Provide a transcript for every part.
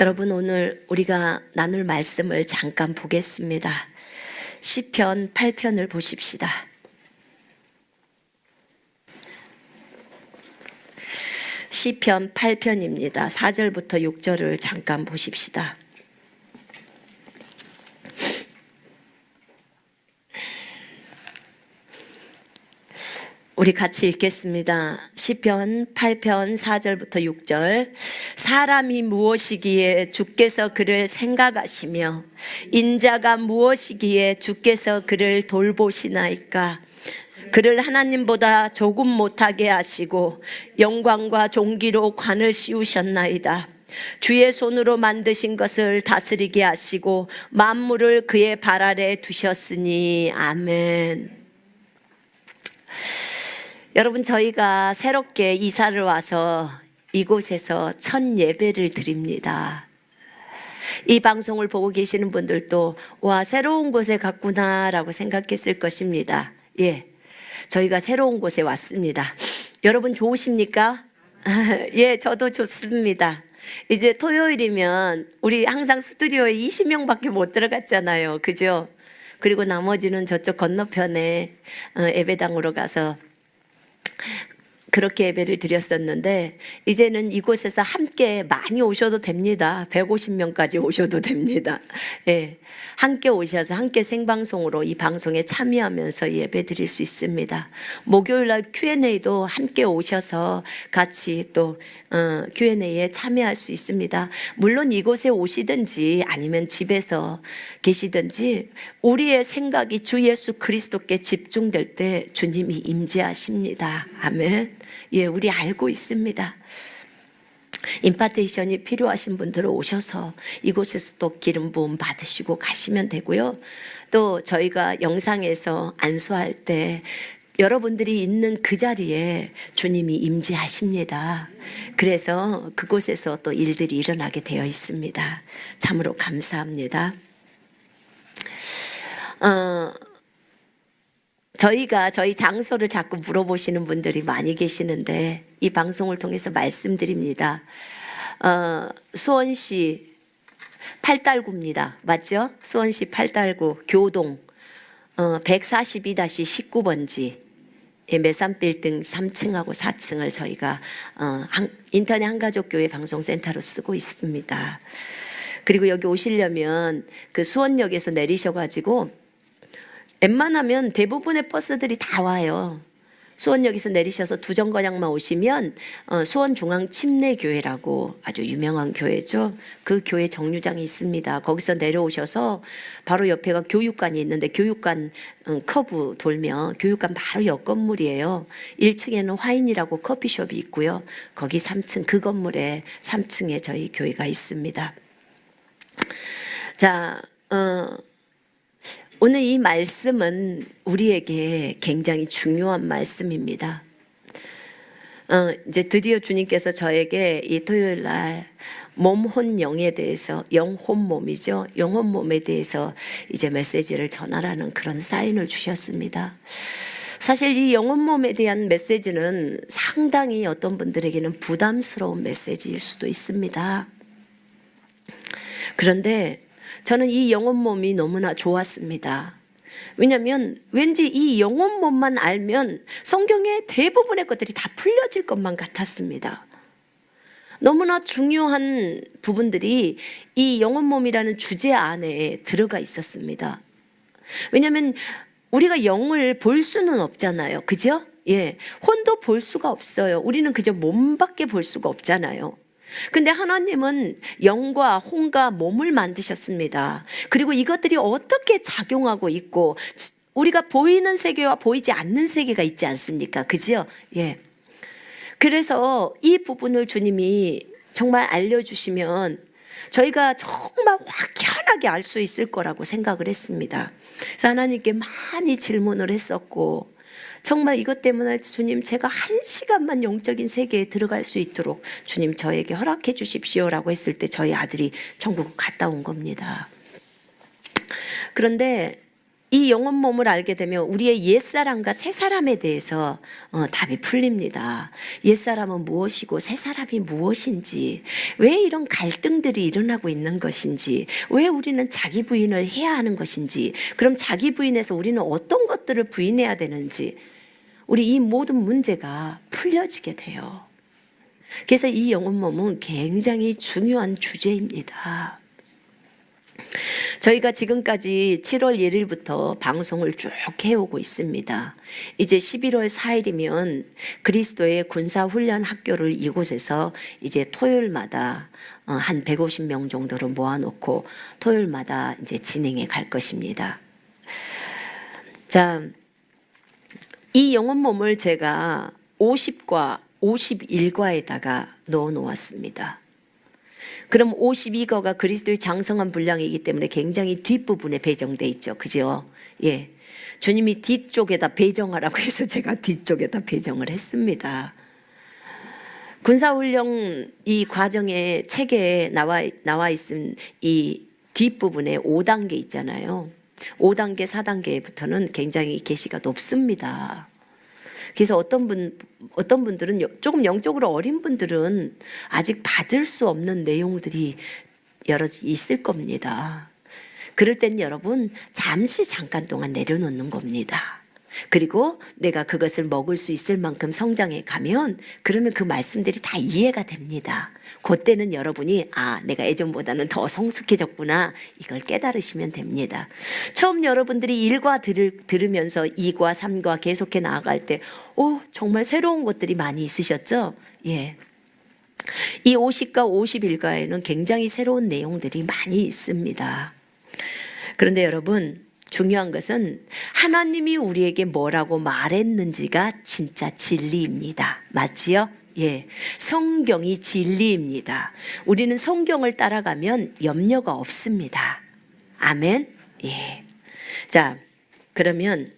여러분, 오늘 우리가 나눌 말씀을 잠깐 보겠습니다. 시편 8편을 보십시다. 시편 8편입니다. 4절부터 6절을 잠깐 보십시다. 우리 같이 읽겠습니다. 시편 8편 4절부터 6절. 사람이 무엇이기에 주께서 그를 생각하시며 인자가 무엇이기에 주께서 그를 돌보시나이까. 그를 하나님보다 조금 못하게 하시고 영광과 존귀로 관을 씌우셨나이다. 주의 손으로 만드신 것을 다스리게 하시고 만물을 그의 발 아래 두셨으니. 아멘. 여러분, 저희가 새롭게 이사를 와서 이곳에서 첫 예배를 드립니다. 이 방송을 보고 계시는 분들도 와, 새로운 곳에 갔구나 라고 생각했을 것입니다. 예, 저희가 새로운 곳에 왔습니다. 여러분 좋으십니까? 예, 저도 좋습니다. 이제 토요일이면 우리 항상 스튜디오에 20명밖에 못 들어갔잖아요. 그죠? 그리고 나머지는 저쪽 건너편에 예배당으로 가서 그렇게 예배를 드렸었는데, 이제는 이곳에서 함께 많이 오셔도 됩니다. 150명까지 오셔도 됩니다. 예, 함께 오셔서 함께 생방송으로 이 방송에 참여하면서 예배 드릴 수 있습니다. 목요일날 Q&A도 함께 오셔서 같이 또 Q&A에 참여할 수 있습니다. 물론 이곳에 오시든지 아니면 집에서 계시든지 우리의 생각이 주 예수 그리스도께 집중될 때 주님이 임재하십니다. 아멘. 예, 우리 알고 있습니다. 임파테이션이 필요하신 분들은 오셔서 이곳에서 또 기름 부음 받으시고 가시면 되고요. 또 저희가 영상에서 안수할 때 여러분들이 있는 그 자리에 주님이 임재하십니다. 그래서 그곳에서 또 일들이 일어나게 되어 있습니다. 참으로 감사합니다. 저희가 저희 장소를 자꾸 물어보시는 분들이 많이 계시는데 이 방송을 통해서 말씀드립니다. 수원시 팔달구입니다. 맞죠? 수원시 팔달구 교동 142-19번지 메산빌딩 3층하고 4층을 저희가 인터넷 한가족교회 방송센터로 쓰고 있습니다. 그리고 여기 오시려면 그 수원역에서 내리셔가지고 웬만하면 대부분의 버스들이 다 와요. 수원역에서 내리셔서 두 정거장만 오시면 수원중앙침례교회라고 아주 유명한 교회죠. 그 교회 정류장이 있습니다. 거기서 내려오셔서 바로 옆에가 교육관이 있는데 교육관 커브 돌면 교육관 바로 옆 건물이에요. 1층에는 화인이라고 커피숍이 있고요. 거기 3층 그 건물에 3층에 저희 교회가 있습니다. 자, 오늘 이 말씀은 우리에게 굉장히 중요한 말씀입니다. 이제 드디어 주님께서 저에게 이 토요일 날 몸, 혼, 영에 대해서, 영, 혼, 몸이죠. 영혼, 몸에 대해서 이제 메시지를 전하라는 그런 사인을 주셨습니다. 사실 이 영혼, 몸에 대한 메시지는 상당히 어떤 분들에게는 부담스러운 메시지일 수도 있습니다. 그런데 저는 이 영혼 몸이 너무나 좋았습니다. 왜냐하면 왠지 이 영혼 몸만 알면 성경의 대부분의 것들이 다 풀려질 것만 같았습니다. 너무나 중요한 부분들이 이 영혼 몸이라는 주제 안에 들어가 있었습니다. 왜냐하면 우리가 영을 볼 수는 없잖아요. 그죠? 예, 혼도 볼 수가 없어요. 우리는 그저 몸밖에 볼 수가 없잖아요. 근데 하나님은 영과 혼과 몸을 만드셨습니다. 그리고 이것들이 어떻게 작용하고 있고 우리가 보이는 세계와 보이지 않는 세계가 있지 않습니까? 그죠? 예. 그래서 이 부분을 주님이 정말 알려주시면 저희가 정말 확연하게 알 수 있을 거라고 생각을 했습니다. 그래서 하나님께 많이 질문을 했었고 정말 이것 때문에 주님 제가 1시간만 영적인 세계에 들어갈 수 있도록 주님 저에게 허락해 주십시오라고 했을 때 저희 아들이 천국을 갔다 온 겁니다. 그런데 이 영혼 몸을 알게 되면 우리의 옛사람과 새사람에 대해서 답이 풀립니다. 옛사람은 무엇이고 새사람이 무엇인지, 왜 이런 갈등들이 일어나고 있는 것인지, 왜 우리는 자기 부인을 해야 하는 것인지, 그럼 자기 부인에서 우리는 어떤 것들을 부인해야 되는지, 우리 이 모든 문제가 풀려지게 돼요. 그래서 이 영혼 몸은 굉장히 중요한 주제입니다. 저희가 지금까지 7월 1일부터 방송을 쭉 해오고 있습니다. 이제 11월 4일이면 그리스도의 군사훈련 학교를 이곳에서 이제 토요일마다 한 150명 정도를 모아놓고 토요일마다 이제 진행해 갈 것입니다. 자, 이 영혼 몸을 제가 50과 51과에다가 넣어 놓았습니다. 그럼 52거가 그리스도의 장성한 분량이기 때문에 굉장히 뒷부분에 배정돼 있죠. 그죠? 예. 주님이 뒤쪽에다 배정하라고 해서 제가 뒤쪽에다 배정을 했습니다. 군사훈련 이 과정의 책에 나와 있은 이 뒷부분에 5단계 있잖아요. 5단계, 4단계부터는 굉장히 계시가 높습니다. 그래서 어떤 분들은 조금 영적으로 어린 분들은 아직 받을 수 없는 내용들이 여러 있을 겁니다. 그럴 땐 여러분 잠깐 동안 내려놓는 겁니다. 그리고 내가 그것을 먹을 수 있을 만큼 성장해 가면 그러면 그 말씀들이 다 이해가 됩니다. 그때는 여러분이 내가 예전보다는 더 성숙해졌구나 이걸 깨달으시면 됩니다. 처음 여러분들이 1과 들으면서 2과 3과 계속해 나아갈 때 정말 새로운 것들이 많이 있으셨죠? 예. 이 50과 51과에는 굉장히 새로운 내용들이 많이 있습니다. 그런데 여러분 중요한 것은 하나님이 우리에게 뭐라고 말했는지가 진짜 진리입니다. 맞지요? 예. 성경이 진리입니다. 우리는 성경을 따라가면 염려가 없습니다. 아멘? 예. 자, 그러면,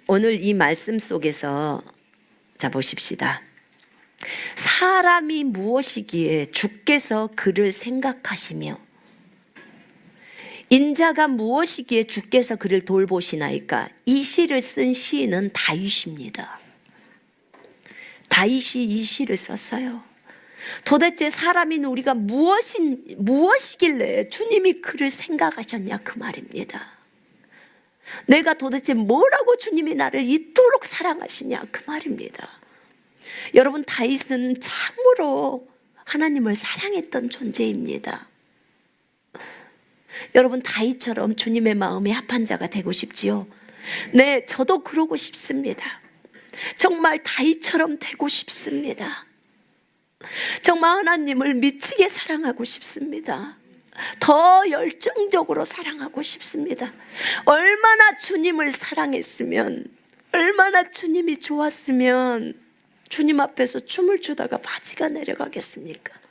오늘 이 말씀 속에서, 보십시다. 사람이 무엇이기에 주께서 그를 생각하시며, 인자가 무엇이기에 주께서 그를 돌보시나이까? 이 시를 쓴 시인은 다윗입니다. 다윗이 이 시를 썼어요. 도대체 사람인 우리가 무엇이길래 주님이 그를 생각하셨냐 그 말입니다. 내가 도대체 뭐라고 주님이 나를 이토록 사랑하시냐 그 말입니다. 여러분 다윗은 참으로 하나님을 사랑했던 존재입니다. 여러분 다윗처럼 주님의 마음에 합한 자가 되고 싶지요? 네, 저도 그러고 싶습니다. 정말 다윗처럼 되고 싶습니다. 정말 하나님을 미치게 사랑하고 싶습니다. 더 열정적으로 사랑하고 싶습니다. 얼마나 주님을 사랑했으면, 얼마나 주님이 좋았으면 주님 앞에서 춤을 추다가 바지가 내려가겠습니까?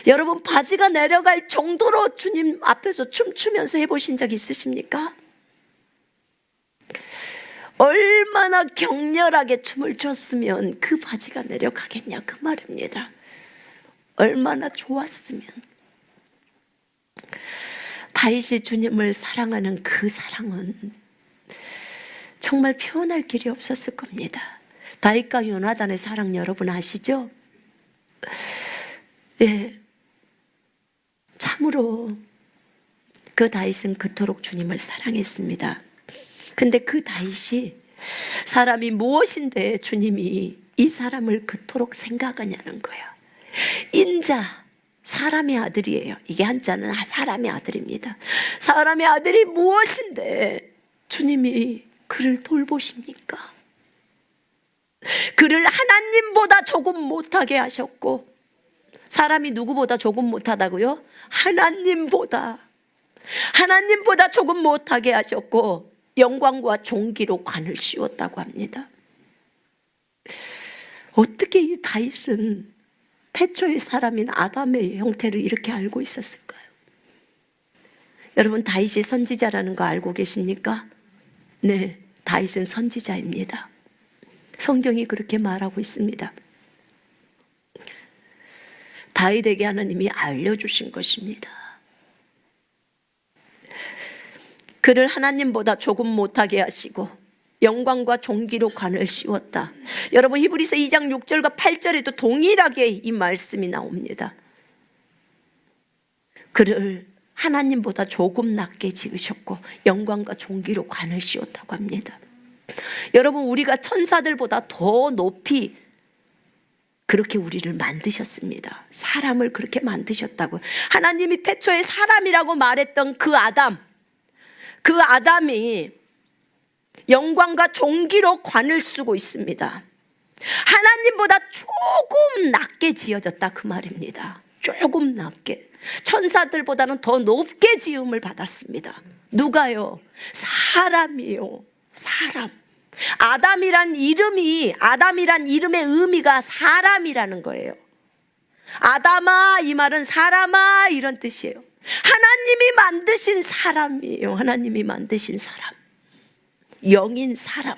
여러분 바지가 내려갈 정도로 주님 앞에서 춤추면서 해보신 적 있으십니까? 얼마나 격렬하게 춤을 췄으면 그 바지가 내려가겠냐 그 말입니다. 얼마나 좋았으면. 다윗이 주님을 사랑하는 그 사랑은 정말 표현할 길이 없었을 겁니다. 다윗과 요나단의 사랑 여러분 아시죠? 예. 참으로 그 다윗은 그토록 주님을 사랑했습니다. 근데 그 다윗이 사람이 무엇인데 주님이 이 사람을 그토록 생각하냐는 거예요. 인자, 사람의 아들이에요. 이게 한자는 사람의 아들입니다. 사람의 아들이 무엇인데 주님이 그를 돌보십니까? 그를 하나님보다 조금 못하게 하셨고, 사람이 누구보다 조금 못하다고요? 하나님보다 조금 못하게 하셨고 영광과 존귀로 관을 씌웠다고 합니다. 어떻게 이 다윗은 태초의 사람인 아담의 형태를 이렇게 알고 있었을까요? 여러분 다윗이 선지자라는 거 알고 계십니까? 네, 다윗은 선지자입니다. 성경이 그렇게 말하고 있습니다. 다윗에게 하나님이 알려주신 것입니다. 그를 하나님보다 조금 못하게 하시고 영광과 존귀로 관을 씌웠다. 여러분 히브리서 2장 6절과 8절에도 동일하게 이 말씀이 나옵니다. 그를 하나님보다 조금 낮게 지으셨고 영광과 존귀로 관을 씌웠다고 합니다. 여러분 우리가 천사들보다 더 높이 그렇게 우리를 만드셨습니다. 사람을 그렇게 만드셨다고요. 하나님이 태초에 사람이라고 말했던 그 아담이 영광과 존귀로 관을 쓰고 있습니다. 하나님보다 조금 낮게 지어졌다 그 말입니다. 조금 낮게. 천사들보다는 더 높게 지음을 받았습니다. 누가요? 사람이요. 사람. 아담이란 이름의 의미가 사람이라는 거예요. 아담아 이 말은 사람아 이런 뜻이에요. 하나님이 만드신 사람이에요. 하나님이 만드신 사람. 영인 사람.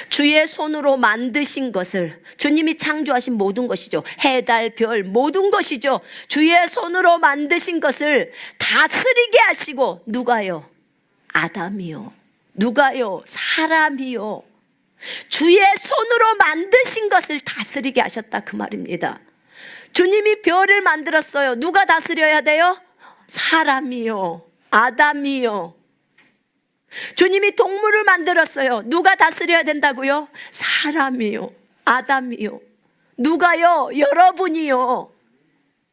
주의 손으로 만드신 것을, 주님이 창조하신 모든 것이죠. 해, 달, 별 모든 것이죠. 주의 손으로 만드신 것을 다스리게 하시고, 누가요? 아담이요. 누가요? 사람이요. 주의 손으로 만드신 것을 다스리게 하셨다 그 말입니다. 주님이 별을 만들었어요. 누가 다스려야 돼요? 사람이요. 아담이요. 주님이 동물을 만들었어요. 누가 다스려야 된다고요? 사람이요. 아담이요. 누가요? 여러분이요.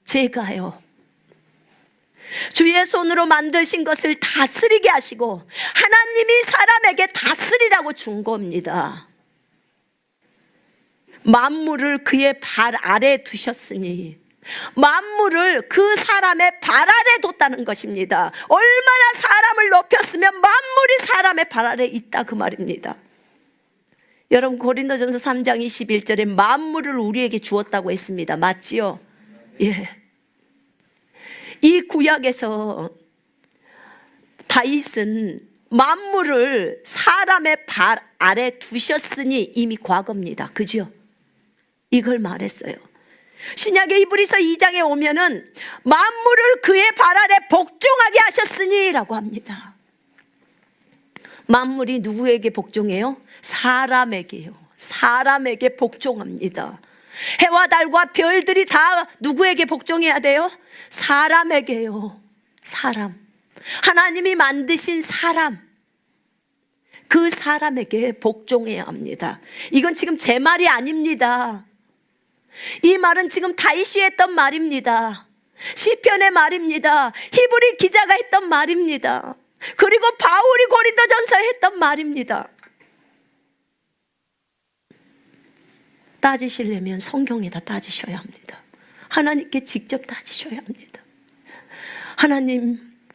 제가요. 주의 손으로 만드신 것을 다스리게 하시고 하나님이 사람에게 다스리라고 준 겁니다. 만물을 그의 발 아래 두셨으니, 만물을 그 사람의 발 아래 뒀다는 것입니다. 얼마나 사람을 높였으면 만물이 사람의 발 아래 있다 그 말입니다. 여러분 고린도전서 3장 21절에 만물을 우리에게 주었다고 했습니다. 맞지요? 예. 이 구약에서 다윗은 만물을 사람의 발 아래 두셨으니 이미 과거입니다. 그죠? 이걸 말했어요. 신약의 히브리서 2장에 오면은 만물을 그의 발 아래 복종하게 하셨으니 라고 합니다. 만물이 누구에게 복종해요? 사람에게요. 사람에게 복종합니다. 해와 달과 별들이 다 누구에게 복종해야 돼요? 사람에게요. 사람. 하나님이 만드신 사람. 그 사람에게 복종해야 합니다. 이건 지금 제 말이 아닙니다. 이 말은 지금 다윗이 했던 말입니다. 시편의 말입니다. 히브리 기자가 했던 말입니다. 그리고 바울이 고린도전서에 했던 말입니다. 따지시려면 성경에다 따지셔야 합니다. 하나님께 직접 따지셔야 합니다.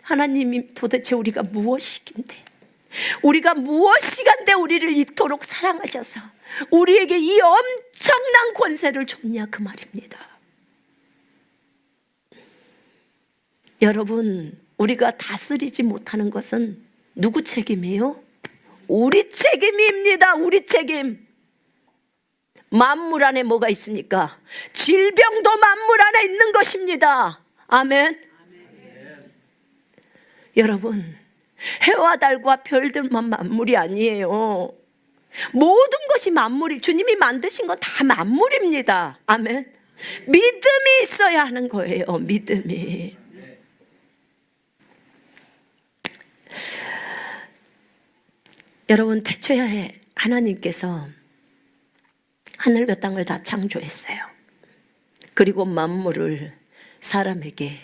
하나님이 도대체 우리가 무엇이긴데, 우리가 무엇이간데 우리를 이토록 사랑하셔서 우리에게 이 엄청난 권세를 줬냐 그 말입니다. 여러분, 우리가 다스리지 못하는 것은 누구 책임이에요? 우리 책임입니다. 우리 책임. 만물 안에 뭐가 있습니까? 질병도 만물 안에 있는 것입니다. 아멘. 여러분, 해와 달과 별들만 만물이 아니에요. 모든 것이 만물이, 주님이 만드신 건 다 만물입니다. 아멘. 믿음이 있어야 하는 거예요. 믿음이. 여러분, 태초에 하나님께서 하늘과 땅을 다 창조했어요. 그리고 만물을 사람에게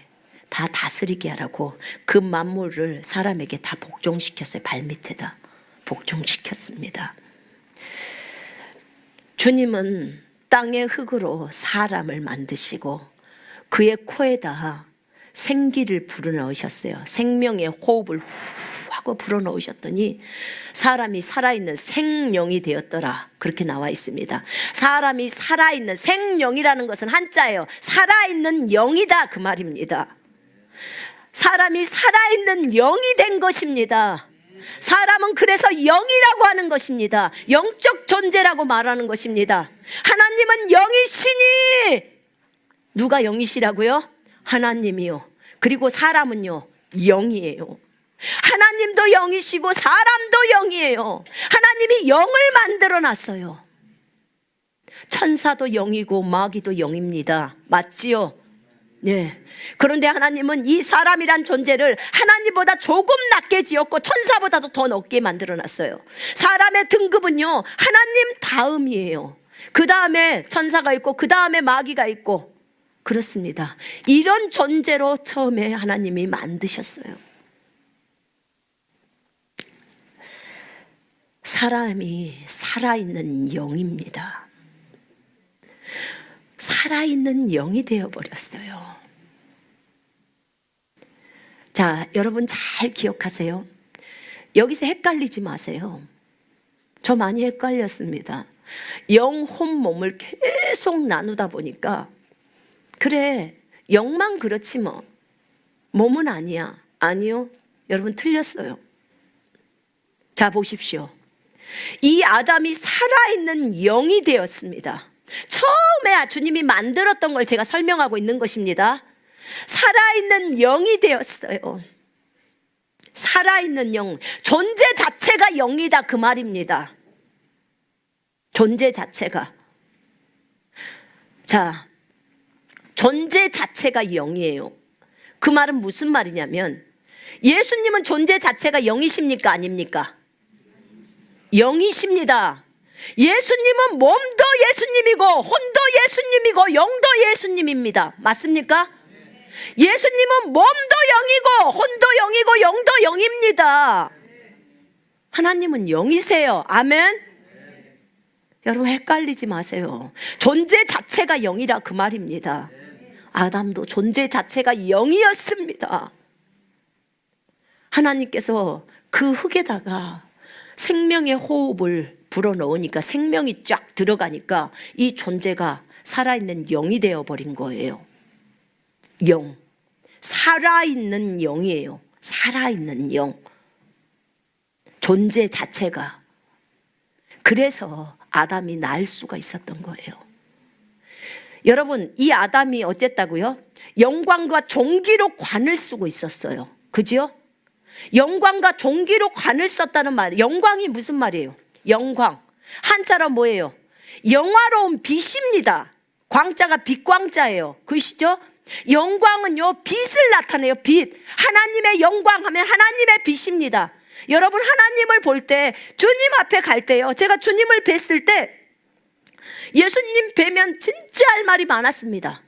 다 다스리게 하라고 그 만물을 사람에게 다 복종시켰어요. 발밑에다 복종시켰습니다. 주님은 땅의 흙으로 사람을 만드시고 그의 코에다 생기를 불어넣으셨어요. 생명의 호흡을 후 하고 불어넣으셨더니 사람이 살아있는 생명이 되었더라. 그렇게 나와 있습니다. 사람이 살아있는, 생명이라는 것은 한자예요. 살아있는 영이다 그 말입니다. 사람이 살아있는 영이 된 것입니다. 사람은 그래서 영이라고 하는 것입니다. 영적 존재라고 말하는 것입니다. 하나님은 영이시니, 누가 영이시라고요? 하나님이요. 그리고 사람은요, 영이에요. 하나님도 영이시고 사람도 영이에요. 하나님이 영을 만들어 놨어요. 천사도 영이고 마귀도 영입니다. 맞지요? 네. 그런데 하나님은 이 사람이란 존재를 하나님보다 조금 낮게 지었고 천사보다도 더 높게 만들어 놨어요. 사람의 등급은요, 하나님 다음이에요. 그 다음에 천사가 있고 그 다음에 마귀가 있고 그렇습니다. 이런 존재로 처음에 하나님이 만드셨어요. 사람이 살아있는 영입니다. 살아있는 영이 되어버렸어요. 자, 여러분 잘 기억하세요. 여기서 헷갈리지 마세요. 저 많이 헷갈렸습니다. 영, 혼, 몸을 계속 나누다 보니까 그래, 영만 그렇지 뭐 몸은 아니야. 아니요, 여러분 틀렸어요. 자, 보십시오. 이 아담이 살아있는 영이 되었습니다. 처음에 주님이 만들었던 걸 제가 설명하고 있는 것입니다. 살아있는 영이 되었어요. 살아있는 영, 존재 자체가 영이다 그 말입니다. 존재 자체가. 자, 존재 자체가 영이에요. 그 말은 무슨 말이냐면 예수님은 존재 자체가 영이십니까 아닙니까? 영이십니다. 예수님은 몸도 예수님이고 혼도 예수님이고 영도 예수님입니다. 맞습니까? 예수님은 몸도 영이고 혼도 영이고 영도 영입니다. 하나님은 영이세요. 아멘. 여러분 헷갈리지 마세요. 존재 자체가 영이라 그 말입니다. 아담도 존재 자체가 영이었습니다. 하나님께서 그 흙에다가 생명의 호흡을 불어넣으니까 생명이 쫙 들어가니까 이 존재가 살아있는 영이 되어버린 거예요. 영, 살아있는 영이에요. 살아있는 영, 존재 자체가. 그래서 아담이 날 수가 있었던 거예요. 여러분, 이 아담이 어쨌다고요? 영광과 존귀로 관을 쓰고 있었어요. 그죠? 영광과 존귀로 관을 썼다는 말. 영광이 무슨 말이에요? 영광, 한자로 뭐예요? 영화로운 빛입니다. 광자가 빛광자예요. 그러시죠? 영광은요, 빛을 나타내요. 빛. 하나님의 영광 하면 하나님의 빛입니다. 여러분, 하나님을 볼 때, 주님 앞에 갈 때요, 제가 주님을 뵀을 때 예수님 뵈면 진짜 할 말이 많았습니다.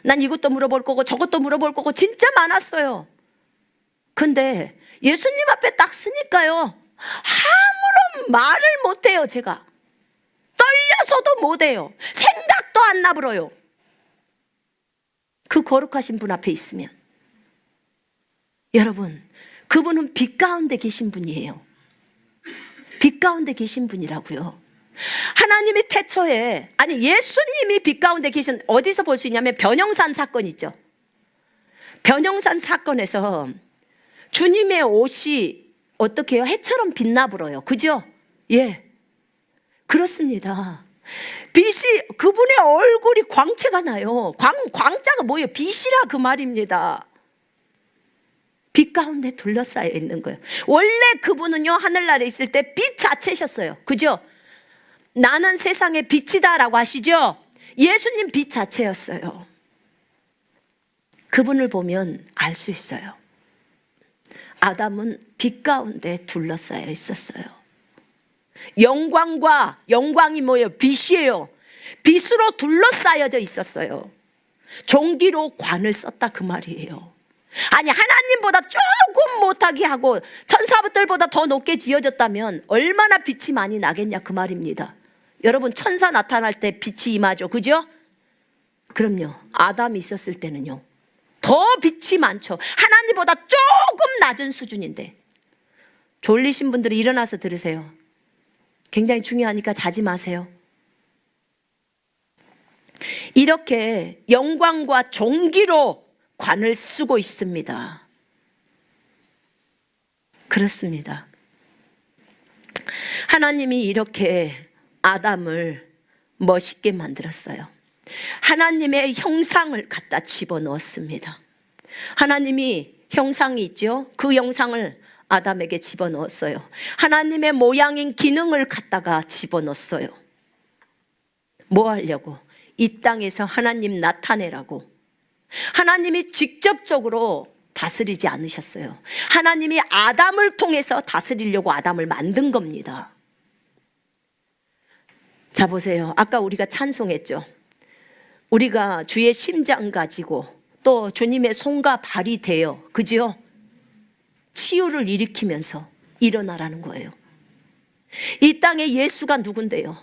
난 이것도 물어볼 거고 저것도 물어볼 거고 진짜 많았어요. 근데 예수님 앞에 딱 서니까요, 아무런 말을 못해요. 제가 떨려서도 못해요. 생각도 안 나불어요. 그 거룩하신 분 앞에 있으면. 여러분, 그분은 빛 가운데 계신 분이에요. 빛 가운데 계신 분이라고요. 하나님이 태초에, 아니 예수님이 빛 가운데 계신, 어디서 볼 수 있냐면 변형산 사건 있죠. 변형산 사건에서 주님의 옷이 어떻게 해요? 해처럼 빛나 불어요. 그죠? 예, 그렇습니다. 빛이, 그분의 얼굴이 광채가 나요. 광자가 뭐예요? 빛이라 그 말입니다. 빛 가운데 둘러싸여 있는 거예요. 원래 그분은요, 하늘나라에 있을 때 빛 자체셨어요. 그죠? 나는 세상의 빛이다 라고 하시죠? 예수님 빛 자체였어요. 그분을 보면 알 수 있어요. 아담은 빛 가운데 둘러싸여 있었어요. 영광이 뭐예요? 빛이에요. 빛으로 둘러싸여져 있었어요. 종기로 관을 썼다 그 말이에요. 아니, 하나님보다 조금 못하게 하고 천사들보다 더 높게 지어졌다면 얼마나 빛이 많이 나겠냐 그 말입니다. 여러분, 천사 나타날 때 빛이 임하죠. 그죠? 그럼요, 아담이 있었을 때는요, 더 빛이 많죠. 하나님보다 조금 낮은 수준인데. 졸리신 분들은 일어나서 들으세요. 굉장히 중요하니까 자지 마세요. 이렇게 영광과 존귀로 관을 쓰고 있습니다. 그렇습니다. 하나님이 이렇게 아담을 멋있게 만들었어요. 하나님의 형상을 갖다 집어넣었습니다. 하나님이 형상이 있죠. 그 형상을 아담에게 집어넣었어요. 하나님의 모양인 기능을 갖다가 집어넣었어요. 뭐 하려고? 이 땅에서 하나님 나타내라고. 하나님이 직접적으로 다스리지 않으셨어요. 하나님이 아담을 통해서 다스리려고 아담을 만든 겁니다. 자, 보세요. 아까 우리가 찬송했죠. 우리가 주의 심장 가지고 또 주님의 손과 발이 되어, 그죠? 치유를 일으키면서 일어나라는 거예요. 이 땅에 예수가 누군데요?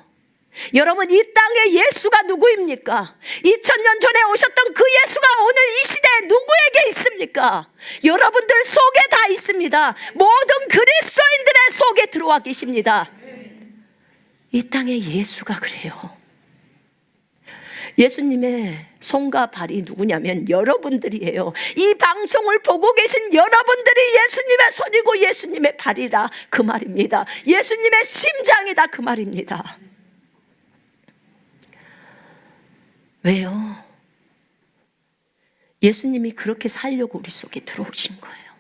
여러분, 이 땅에 예수가 누구입니까? 2000년 전에 오셨던 그 예수가 오늘 이 시대에 누구에게 있습니까? 여러분들 속에 다 있습니다. 모든 그리스도인들의 속에 들어와 계십니다. 이 땅에 예수가 그래요. 예수님의 손과 발이 누구냐면 여러분들이에요. 이 방송을 보고 계신 여러분들이 예수님의 손이고 예수님의 발이라 그 말입니다. 예수님의 심장이다 그 말입니다. 왜요? 예수님이 그렇게 살려고 우리 속에 들어오신 거예요.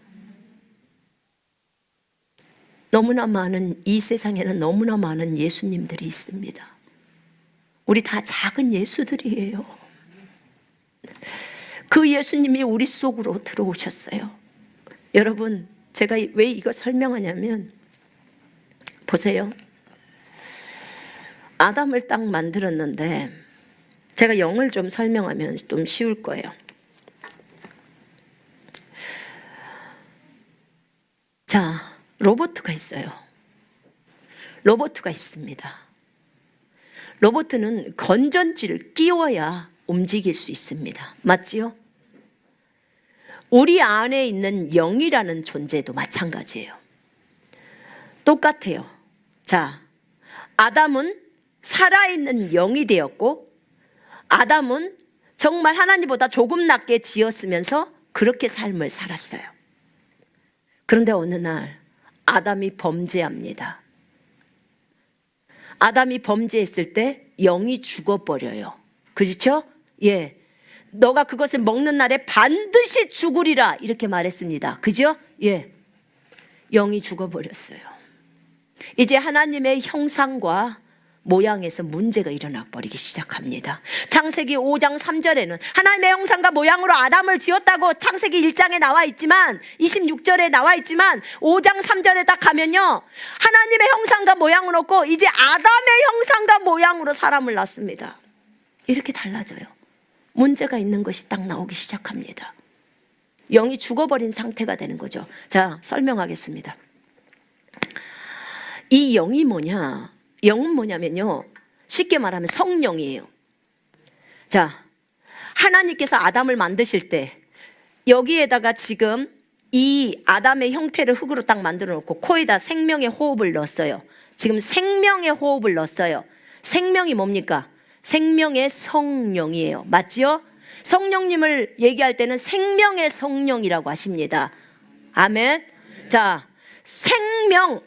너무나 많은, 이 세상에는 너무나 많은 예수님들이 있습니다. 우리 다 작은 예수들이에요. 그 예수님이 우리 속으로 들어오셨어요. 여러분, 제가 왜 이거 설명하냐면, 보세요. 아담을 딱 만들었는데, 제가 영을 좀 설명하면 좀 쉬울 거예요. 자, 로봇가 있어요. 로봇가 있습니다. 로봇은 건전지를 끼워야 움직일 수 있습니다. 맞지요? 우리 안에 있는 영이라는 존재도 마찬가지예요. 똑같아요. 자, 아담은 살아있는 영이 되었고, 아담은 정말 하나님보다 조금 낮게 지었으면서 그렇게 삶을 살았어요. 그런데 어느 날 아담이 범죄합니다. 아담이 범죄했을 때 영이 죽어버려요. 그렇죠? 예. 너가 그것을 먹는 날에 반드시 죽으리라 이렇게 말했습니다. 그죠? 예. 영이 죽어버렸어요. 이제 하나님의 형상과 모양에서 문제가 일어나 버리기 시작합니다. 창세기 5장 3절에는 하나님의 형상과 모양으로 아담을 지었다고 창세기 1장에 나와 있지만 26절에 나와 있지만 5장 3절에 딱 가면요, 하나님의 형상과 모양은 없고 이제 아담의 형상과 모양으로 사람을 낳습니다. 이렇게 달라져요. 문제가 있는 것이 딱 나오기 시작합니다. 영이 죽어버린 상태가 되는 거죠. 자, 설명하겠습니다. 이 영이 뭐냐? 영은 뭐냐면요, 쉽게 말하면 성령이에요. 자, 하나님께서 아담을 만드실 때 여기에다가 지금 이 아담의 형태를 흙으로 딱 만들어 놓고 코에다 생명의 호흡을 넣었어요. 지금 생명의 호흡을 넣었어요. 생명이 뭡니까? 생명의 성령이에요. 맞죠? 성령님을 얘기할 때는 생명의 성령이라고 하십니다. 아멘. 자, 생명,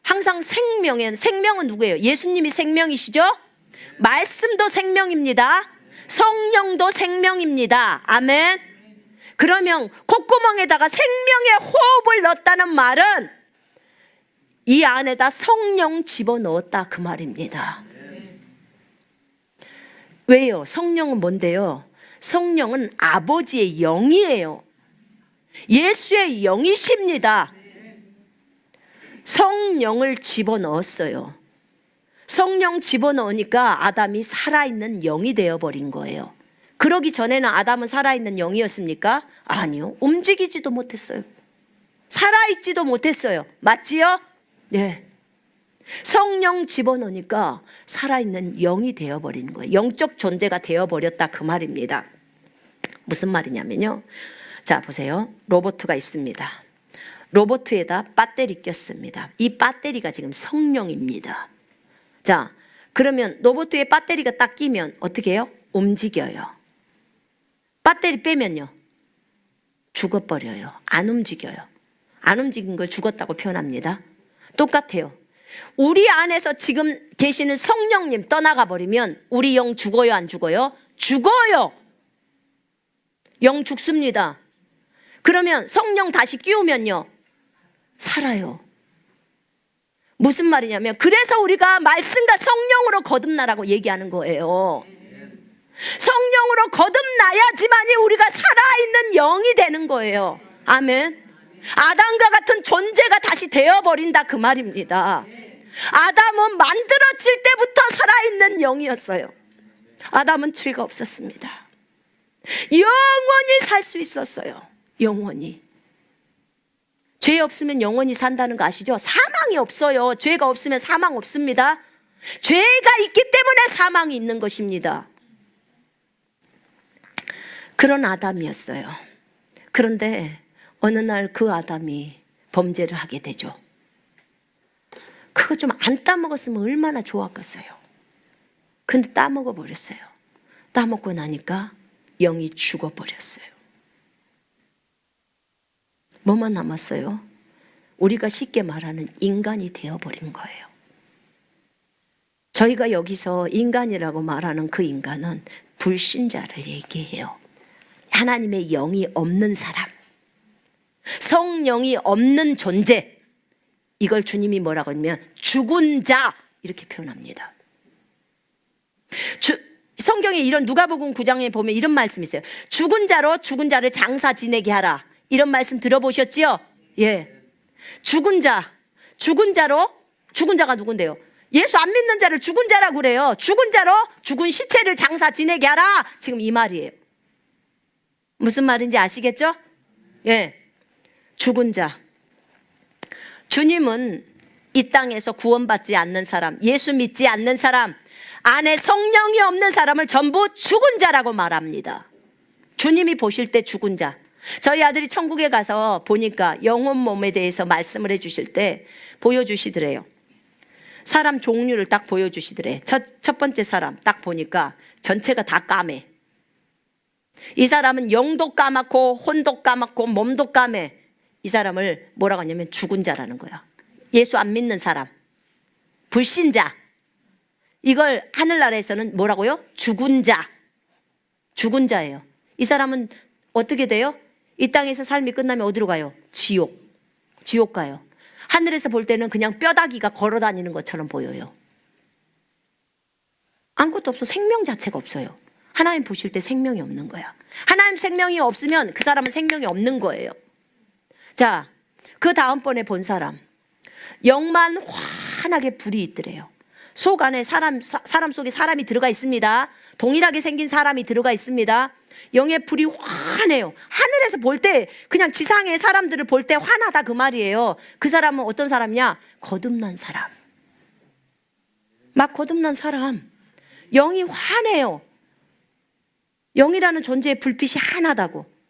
항상 생명은 누구예요? 예수님이 생명이시죠? 말씀도 생명입니다. 성령도 생명입니다. 아멘. 그러면 콧구멍에다가 생명의 호흡을 넣었다는 말은 이 안에다 성령 집어넣었다 그 말입니다. 왜요? 성령은 뭔데요? 성령은 아버지의 영이에요. 예수의 영이십니다. 성령을 집어넣었어요. 성령 집어넣으니까 아담이 살아있는 영이 되어버린 거예요. 그러기 전에는 아담은 살아있는 영이었습니까? 아니요. 움직이지도 못했어요. 살아있지도 못했어요. 맞지요? 네. 성령 집어넣으니까 살아있는 영이 되어버린 거예요. 영적 존재가 되어버렸다 그 말입니다. 무슨 말이냐면요, 자 보세요. 로봇가 있습니다. 로봇에다 배터리 꼈습니다. 이 배터리가 지금 성령입니다. 자, 그러면 로봇에 배터리가 딱 끼면 어떻게 해요? 움직여요. 배터리 빼면요, 죽어버려요. 안 움직여요. 안 움직인 걸 죽었다고 표현합니다. 똑같아요. 우리 안에서 지금 계시는 성령님 떠나가 버리면 우리 영 죽어요, 안 죽어요? 죽어요. 영 죽습니다. 그러면 성령 다시 끼우면요, 살아요. 무슨 말이냐면, 그래서 우리가 말씀과 성령으로 거듭나라고 얘기하는 거예요. 성령으로 거듭나야지만이 우리가 살아있는 영이 되는 거예요. 아멘. 아담과 같은 존재가 다시 되어버린다, 그 말입니다. 아담은 만들어질 때부터 살아있는 영이었어요. 아담은 죄가 없었습니다. 영원히 살 수 있었어요. 영원히. 죄 없으면 영원히 산다는 거 아시죠? 사망이 없어요. 죄가 없으면 사망 없습니다. 죄가 있기 때문에 사망이 있는 것입니다. 그런 아담이었어요. 그런데 어느 날 그 아담이 범죄를 하게 되죠. 그거 좀 안 따먹었으면 얼마나 좋았겠어요. 근데 따먹어 버렸어요. 따먹고 나니까 영이 죽어버렸어요. 뭐만 남았어요? 우리가 쉽게 말하는 인간이 되어버린 거예요. 저희가 여기서 인간이라고 말하는 그 인간은 불신자를 얘기해요. 하나님의 영이 없는 사람, 성령이 없는 존재, 이걸 주님이 뭐라고 하냐면 죽은 자, 이렇게 표현합니다. 성경에 이런 누가복음 9장에 보면 이런 말씀이 있어요. 죽은 자로 죽은 자를 장사 지내게 하라, 이런 말씀 들어보셨지요? 예. 죽은 자로, 죽은 자가 누군데요? 예수 안 믿는 자를 죽은 자라고 그래요. 죽은 자로 죽은 시체를 장사 지내게 하라, 지금 이 말이에요. 무슨 말인지 아시겠죠? 예. 죽은 자. 주님은 이 땅에서 구원받지 않는 사람, 예수 믿지 않는 사람, 안에 성령이 없는 사람을 전부 죽은 자라고 말합니다. 주님이 보실 때 죽은 자. 저희 아들이 천국에 가서 보니까 영혼 몸에 대해서 말씀을 해주실 때 보여주시더래요. 사람 종류를 딱 보여주시더래. 첫 번째 사람 딱 보니까 전체가 다 까매. 이 사람은 영도 까맣고 혼도 까맣고 몸도 까매. 이 사람을 뭐라고 하냐면 죽은 자라는 거야. 예수 안 믿는 사람, 불신자. 이걸 하늘나라에서는 뭐라고요? 죽은 자. 죽은 자예요. 이 사람은 어떻게 돼요? 이 땅에서 삶이 끝나면 어디로 가요? 지옥 가요. 하늘에서 볼 때는 그냥 뼈다귀가 걸어다니는 것처럼 보여요. 아무것도 없어. 생명 자체가 없어요. 하나님 보실 때 생명이 없는 거야. 하나님 생명이 없으면 그 사람은 생명이 없는 거예요. 자, 그 다음번에 본 사람, 영만 환하게 불이 있더래요. 속 안에 사람 속에 사람이 들어가 있습니다. 동일하게 생긴 사람이 들어가 있습니다. 영의 불이 환해요. 하늘에서 볼 때, 그냥 지상의 사람들을 볼 때 환하다, 그 말이에요. 그 사람은 어떤 사람이냐? 거듭난 사람. 막 거듭난 사람. 영이 환해요. 영이라는 존재의 불빛이 환하다고.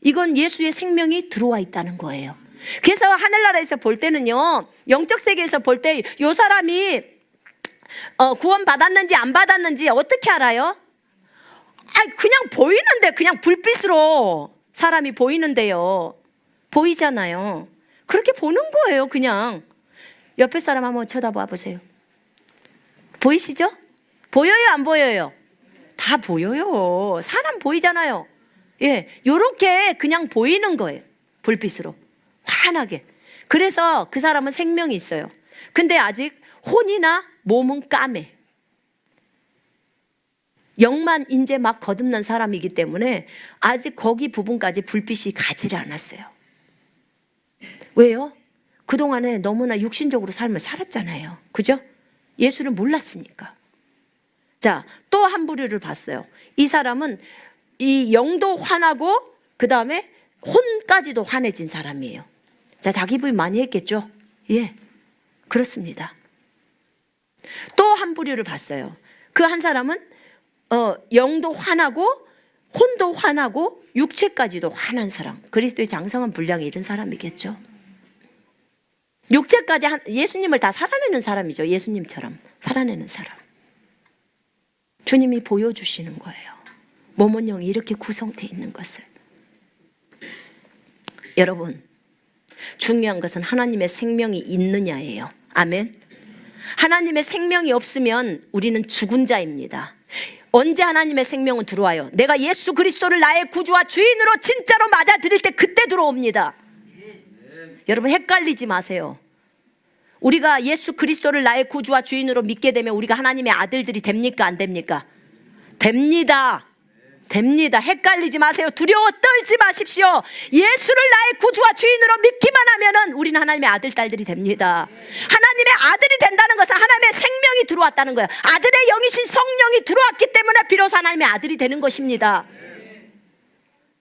이건 예수의 생명이 들어와 있다는 거예요. 그래서 하늘나라에서 볼 때는요, 영적 세계에서 볼 때 이 사람이 구원 받았는지 안 받았는지 어떻게 알아요? 그냥 보이는데, 그냥 불빛으로 사람이 보이는데요. 보이잖아요. 그렇게 보는 거예요. 그냥 옆에 사람 한번 쳐다봐 보세요. 보이시죠? 보여요, 안 보여요? 다 보여요. 사람 보이잖아요. 예, 요렇게 그냥 보이는 거예요. 불빛으로 환하게. 그래서 그 사람은 생명이 있어요. 근데 아직 혼이나 몸은 까매. 영만 이제 막 거듭난 사람이기 때문에 아직 거기 부분까지 불빛이 가지를 않았어요. 왜요? 그동안에 너무나 육신적으로 삶을 살았잖아요. 그죠? 예수를 몰랐으니까. 자, 또 한 부류를 봤어요. 이 사람은 이 영도 환하고 그 다음에 혼까지도 환해진 사람이에요. 자, 자기 부인 많이 했겠죠? 예, 그렇습니다. 또 한 부류를 봤어요. 그 한 사람은 영도 환하고 혼도 환하고 육체까지도 환한 사람. 그리스도의 장성한 분량에 이른 사람이겠죠. 육체까지 예수님을 다 살아내는 사람이죠. 예수님처럼 살아내는 사람. 주님이 보여주시는 거예요. 몸은 영이 이렇게 구성되어 있는 것을. 여러분, 중요한 것은 하나님의 생명이 있느냐예요. 아멘. 하나님의 생명이 없으면 우리는 죽은 자입니다. 언제 하나님의 생명은 들어와요? 내가 예수 그리스도를 나의 구주와 주인으로 진짜로 맞아들일 때 그때 들어옵니다. 여러분 헷갈리지 마세요. 우리가 예수 그리스도를 나의 구주와 주인으로 믿게 되면 우리가 하나님의 아들들이 됩니까? 안 됩니까? 됩니다. 됩니다. 헷갈리지 마세요. 두려워 떨지 마십시오. 예수를 나의 구주와 주인으로 믿기만 하면은 우리는 하나님의 아들, 딸들이 됩니다. 하나님의 아들이 된다는 것은 하나님의 생명이 들어왔다는 거예요. 아들의 영이신 성령이 들어왔기 때문에 비로소 하나님의 아들이 되는 것입니다.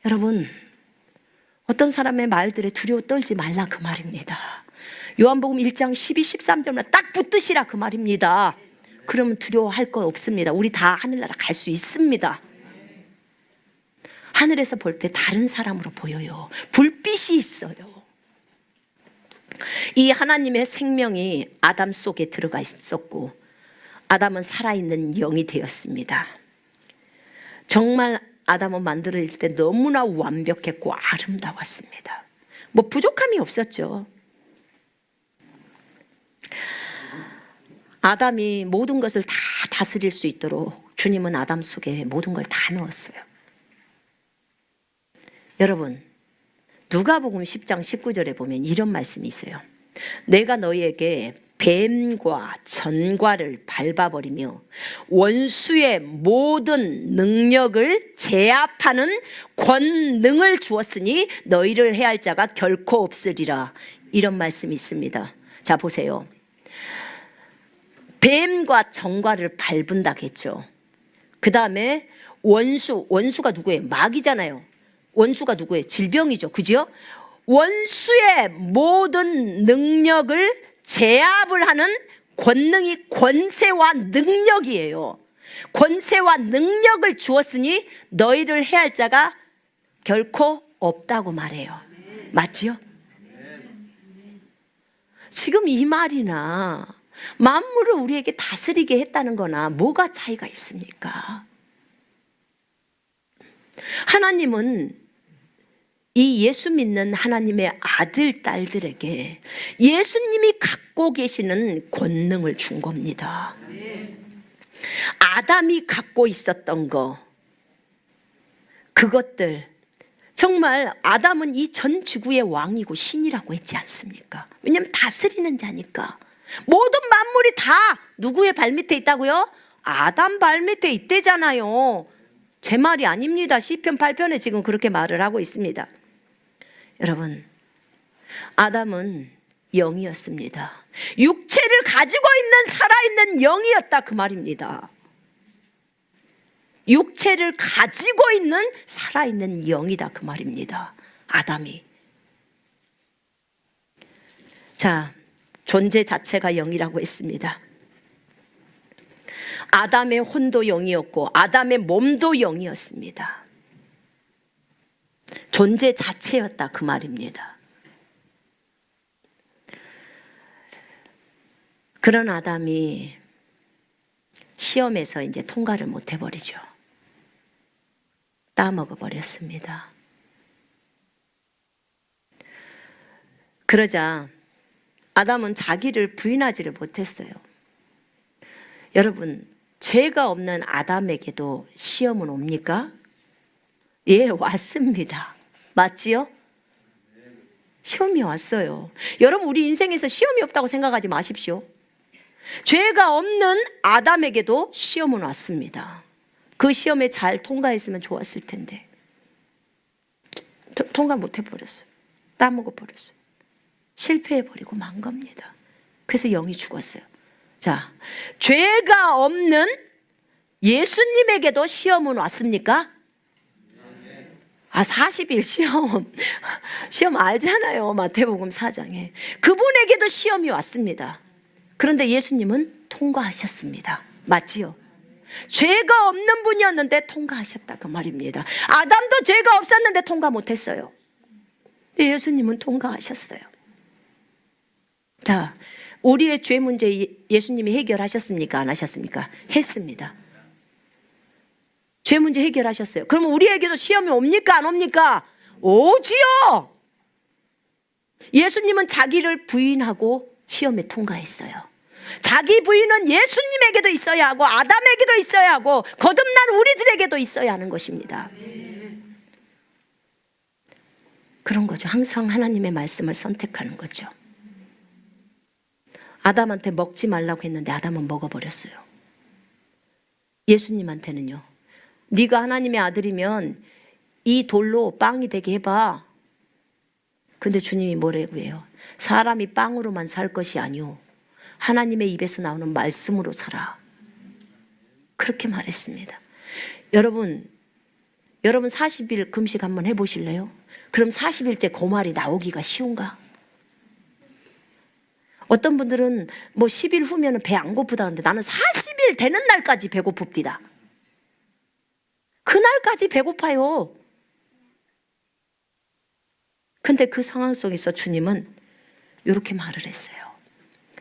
여러분, 어떤 사람의 말들에 두려워 떨지 말라 그 말입니다. 요한복음 1장 12, 13절만 딱 붙드시라 그 말입니다. 그러면 두려워할 거 없습니다. 우리 다 하늘나라 갈 수 있습니다. 하늘에서 볼 때 다른 사람으로 보여요. 불빛이 있어요. 이 하나님의 생명이 아담 속에 들어가 있었고 아담은 살아있는 영이 되었습니다. 정말 아담은 만들어질 때 너무나 완벽했고 아름다웠습니다. 뭐 부족함이 없었죠. 아담이 모든 것을 다 다스릴 수 있도록 주님은 아담 속에 모든 걸 다 넣었어요. 여러분, 누가복음 10장 19절에 보면 이런 말씀이 있어요. 내가 너희에게 뱀과 전과를 밟아버리며 원수의 모든 능력을 제압하는 권능을 주었으니 너희를 해할 자가 결코 없으리라. 이런 말씀이 있습니다. 자, 보세요. 뱀과 전과를 밟은다겠죠. 그 다음에 원수가 누구예요? 마귀잖아요. 원수가 누구예요? 질병이죠. 그죠? 원수의 모든 능력을 제압을 하는 권능이 권세와 능력이에요. 권세와 능력을 주었으니 너희를 해할 자가 결코 없다고 말해요. 맞지요? 지금 이 말이나 만물을 우리에게 다스리게 했다는 거나 뭐가 차이가 있습니까? 하나님은 이 예수 믿는 하나님의 아들, 딸들에게 예수님이 갖고 계시는 권능을 준 겁니다. 아담이 갖고 있었던 그것들, 정말 아담은 이 전 지구의 왕이고 신이라고 했지 않습니까? 왜냐하면 다스리는 자니까. 모든 만물이 다 누구의 발밑에 있다고요? 아담 발밑에 있대잖아요. 제 말이 아닙니다. 시편 8편에 지금 그렇게 말을 하고 있습니다. 여러분, 아담은 영이었습니다. 육체를 가지고 있는 살아있는 영이었다 그 말입니다. 육체를 가지고 있는 살아있는 영이다 그 말입니다. 아담이. 자, 존재 자체가 영이라고 했습니다. 아담의 혼도 영이었고 아담의 몸도 영이었습니다. 존재 자체였다 그 말입니다. 그런 아담이 시험에서 이제 통과를 못 해버리죠. 따먹어 버렸습니다. 그러자 아담은 자기를 부인하지를 못했어요. 여러분, 죄가 없는 아담에게도 시험은 옵니까? 예, 왔습니다. 맞지요? 시험이 왔어요. 여러분, 우리 인생에서 시험이 없다고 생각하지 마십시오. 죄가 없는 아담에게도 시험은 왔습니다. 그 시험에 잘 통과했으면 좋았을 텐데 통과 못 해버렸어요. 따먹어버렸어요. 실패해버리고 만 겁니다. 그래서 영이 죽었어요. 자, 죄가 없는 예수님에게도 시험은 왔습니까? 40일 시험 알잖아요. 마태복음 4장에. 그분에게도 시험이 왔습니다. 그런데 예수님은 통과하셨습니다. 맞지요? 죄가 없는 분이었는데 통과하셨다 그 말입니다. 아담도 죄가 없었는데 통과 못했어요. 예수님은 통과하셨어요. 자, 우리의 죄 문제 예수님이 해결하셨습니까? 안 하셨습니까? 했습니다. 죄 문제 해결하셨어요. 그러면 우리에게도 시험이 옵니까? 안 옵니까? 오지요. 예수님은 자기를 부인하고 시험에 통과했어요. 자기 부인은 예수님에게도 있어야 하고 아담에게도 있어야 하고 거듭난 우리들에게도 있어야 하는 것입니다. 그런 거죠. 항상 하나님의 말씀을 선택하는 거죠. 아담한테 먹지 말라고 했는데 아담은 먹어버렸어요. 예수님한테는요, 네가 하나님의 아들이면 이 돌로 빵이 되게 해봐. 근데 주님이 뭐라고 해요? 사람이 빵으로만 살 것이 아니오, 하나님의 입에서 나오는 말씀으로 살아. 그렇게 말했습니다. 여러분 40일 금식 한번 해보실래요? 그럼 40일째 그 말이 나오기가 쉬운가? 어떤 분들은 뭐 10일 후면 배 안 고프다는데 나는 40일 되는 날까지 배고픕디다. 그날까지 배고파요. 근데 그 상황 속에서 주님은 이렇게 말을 했어요.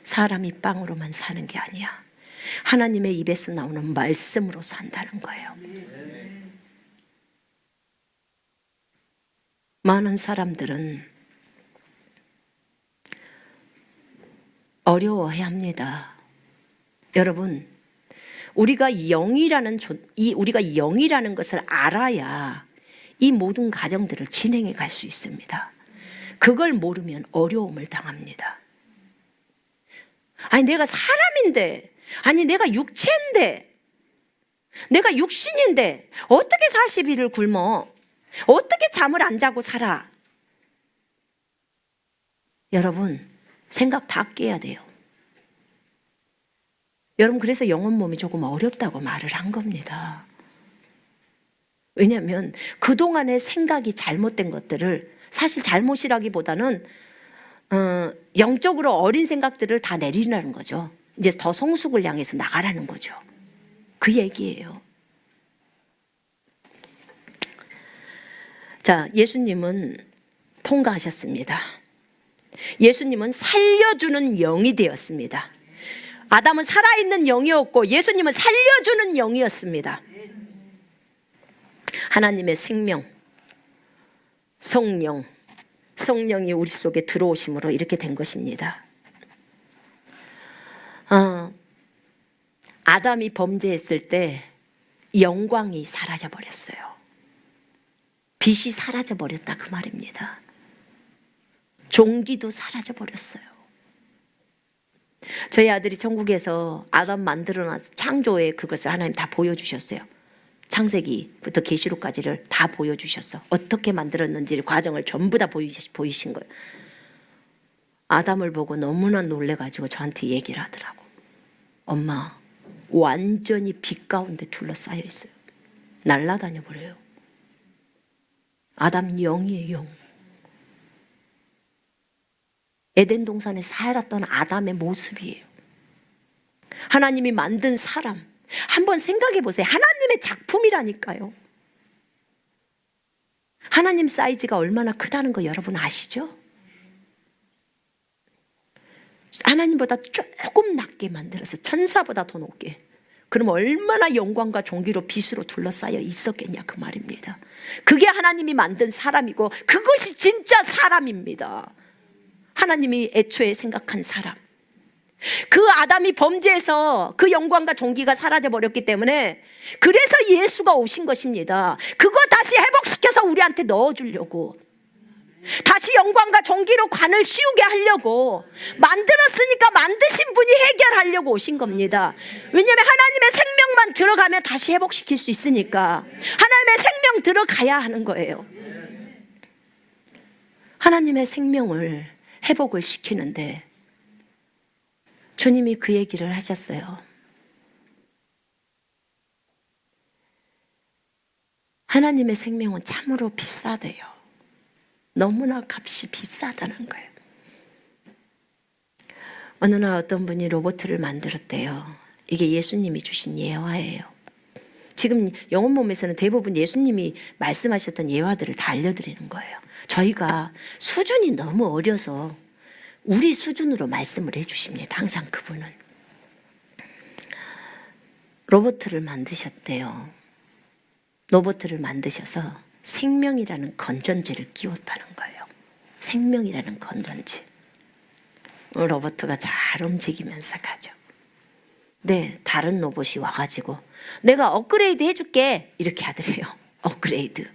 사람이 빵으로만 사는 게 아니야, 하나님의 입에서 나오는 말씀으로 산다는 거예요. 많은 사람들은 어려워해야 합니다. 여러분, 우리가 영이라는 것을 알아야 이 모든 과정들을 진행해 갈 수 있습니다. 그걸 모르면 어려움을 당합니다. 아니, 내가 사람인데, 아니, 내가 육체인데, 내가 육신인데 어떻게 40일을 굶어? 어떻게 잠을 안 자고 살아? 여러분, 생각 다 깨야 돼요. 여러분, 그래서 영혼 몸이 조금 어렵다고 말을 한 겁니다. 왜냐하면 그동안의 생각이 잘못된 것들을, 사실 잘못이라기보다는 영적으로 어린 생각들을 다 내리라는 거죠. 이제 더 성숙을 향해서 나가라는 거죠. 그 얘기예요. 자, 예수님은 통과하셨습니다. 예수님은 살려주는 영이 되었습니다. 아담은 살아있는 영이었고 예수님은 살려주는 영이었습니다. 하나님의 생명, 성령이 우리 속에 들어오심으로 이렇게 된 것입니다. 아담이 범죄했을 때 영광이 사라져 버렸어요. 빛이 사라져 버렸다, 그 말입니다. 종기도 사라져 버렸어요. 저희 아들이 천국에서 아담 만들어놔서 창조의 그것을 하나님 다 보여주셨어요. 창세기부터 계시록까지를 다 보여주셨어. 어떻게 만들었는지 과정을 전부 다 보이신 거예요. 아담을 보고 너무나 놀래가지고 저한테 얘기를 하더라고. 엄마, 완전히 빛 가운데 둘러싸여 있어요. 날아다녀 버려요. 아담 영이에요, 영. 에덴 동산에 살았던 아담의 모습이에요. 하나님이 만든 사람, 한번 생각해 보세요. 하나님의 작품이라니까요. 하나님 사이즈가 얼마나 크다는 거 여러분 아시죠? 하나님보다 조금 낮게 만들어서 천사보다 더 높게. 그럼 얼마나 영광과 존귀로 빛으로 둘러싸여 있었겠냐, 그 말입니다. 그게 하나님이 만든 사람이고 그것이 진짜 사람입니다. 하나님이 애초에 생각한 사람. 그 아담이 범죄해서 그 영광과 존귀가 사라져 버렸기 때문에, 그래서 예수가 오신 것입니다. 그거 다시 회복시켜서 우리한테 넣어주려고, 다시 영광과 존귀로 관을 씌우게 하려고, 만들었으니까 만드신 분이 해결하려고 오신 겁니다. 왜냐하면 하나님의 생명만 들어가면 다시 회복시킬 수 있으니까 하나님의 생명 들어가야 하는 거예요. 하나님의 생명을 회복을 시키는데 주님이 그 얘기를 하셨어요. 하나님의 생명은 참으로 비싸대요. 너무나 값이 비싸다는 거예요. 어느 날 어떤 분이 로봇을 만들었대요. 이게 예수님이 주신 예화예요. 지금 영혼 몸에서는 대부분 예수님이 말씀하셨던 예화들을 다 알려드리는 거예요. 저희가 수준이 너무 어려서 우리 수준으로 말씀을 해주십니다. 항상 그분은. 로봇을 만드셨대요. 로봇을 만드셔서 생명이라는 건전지를 끼웠다는 거예요. 생명이라는 건전지. 로봇가 잘 움직이면서 가죠. 네, 다른 로봇이 와가지고 내가 업그레이드 해줄게 이렇게 하더래요. 업그레이드.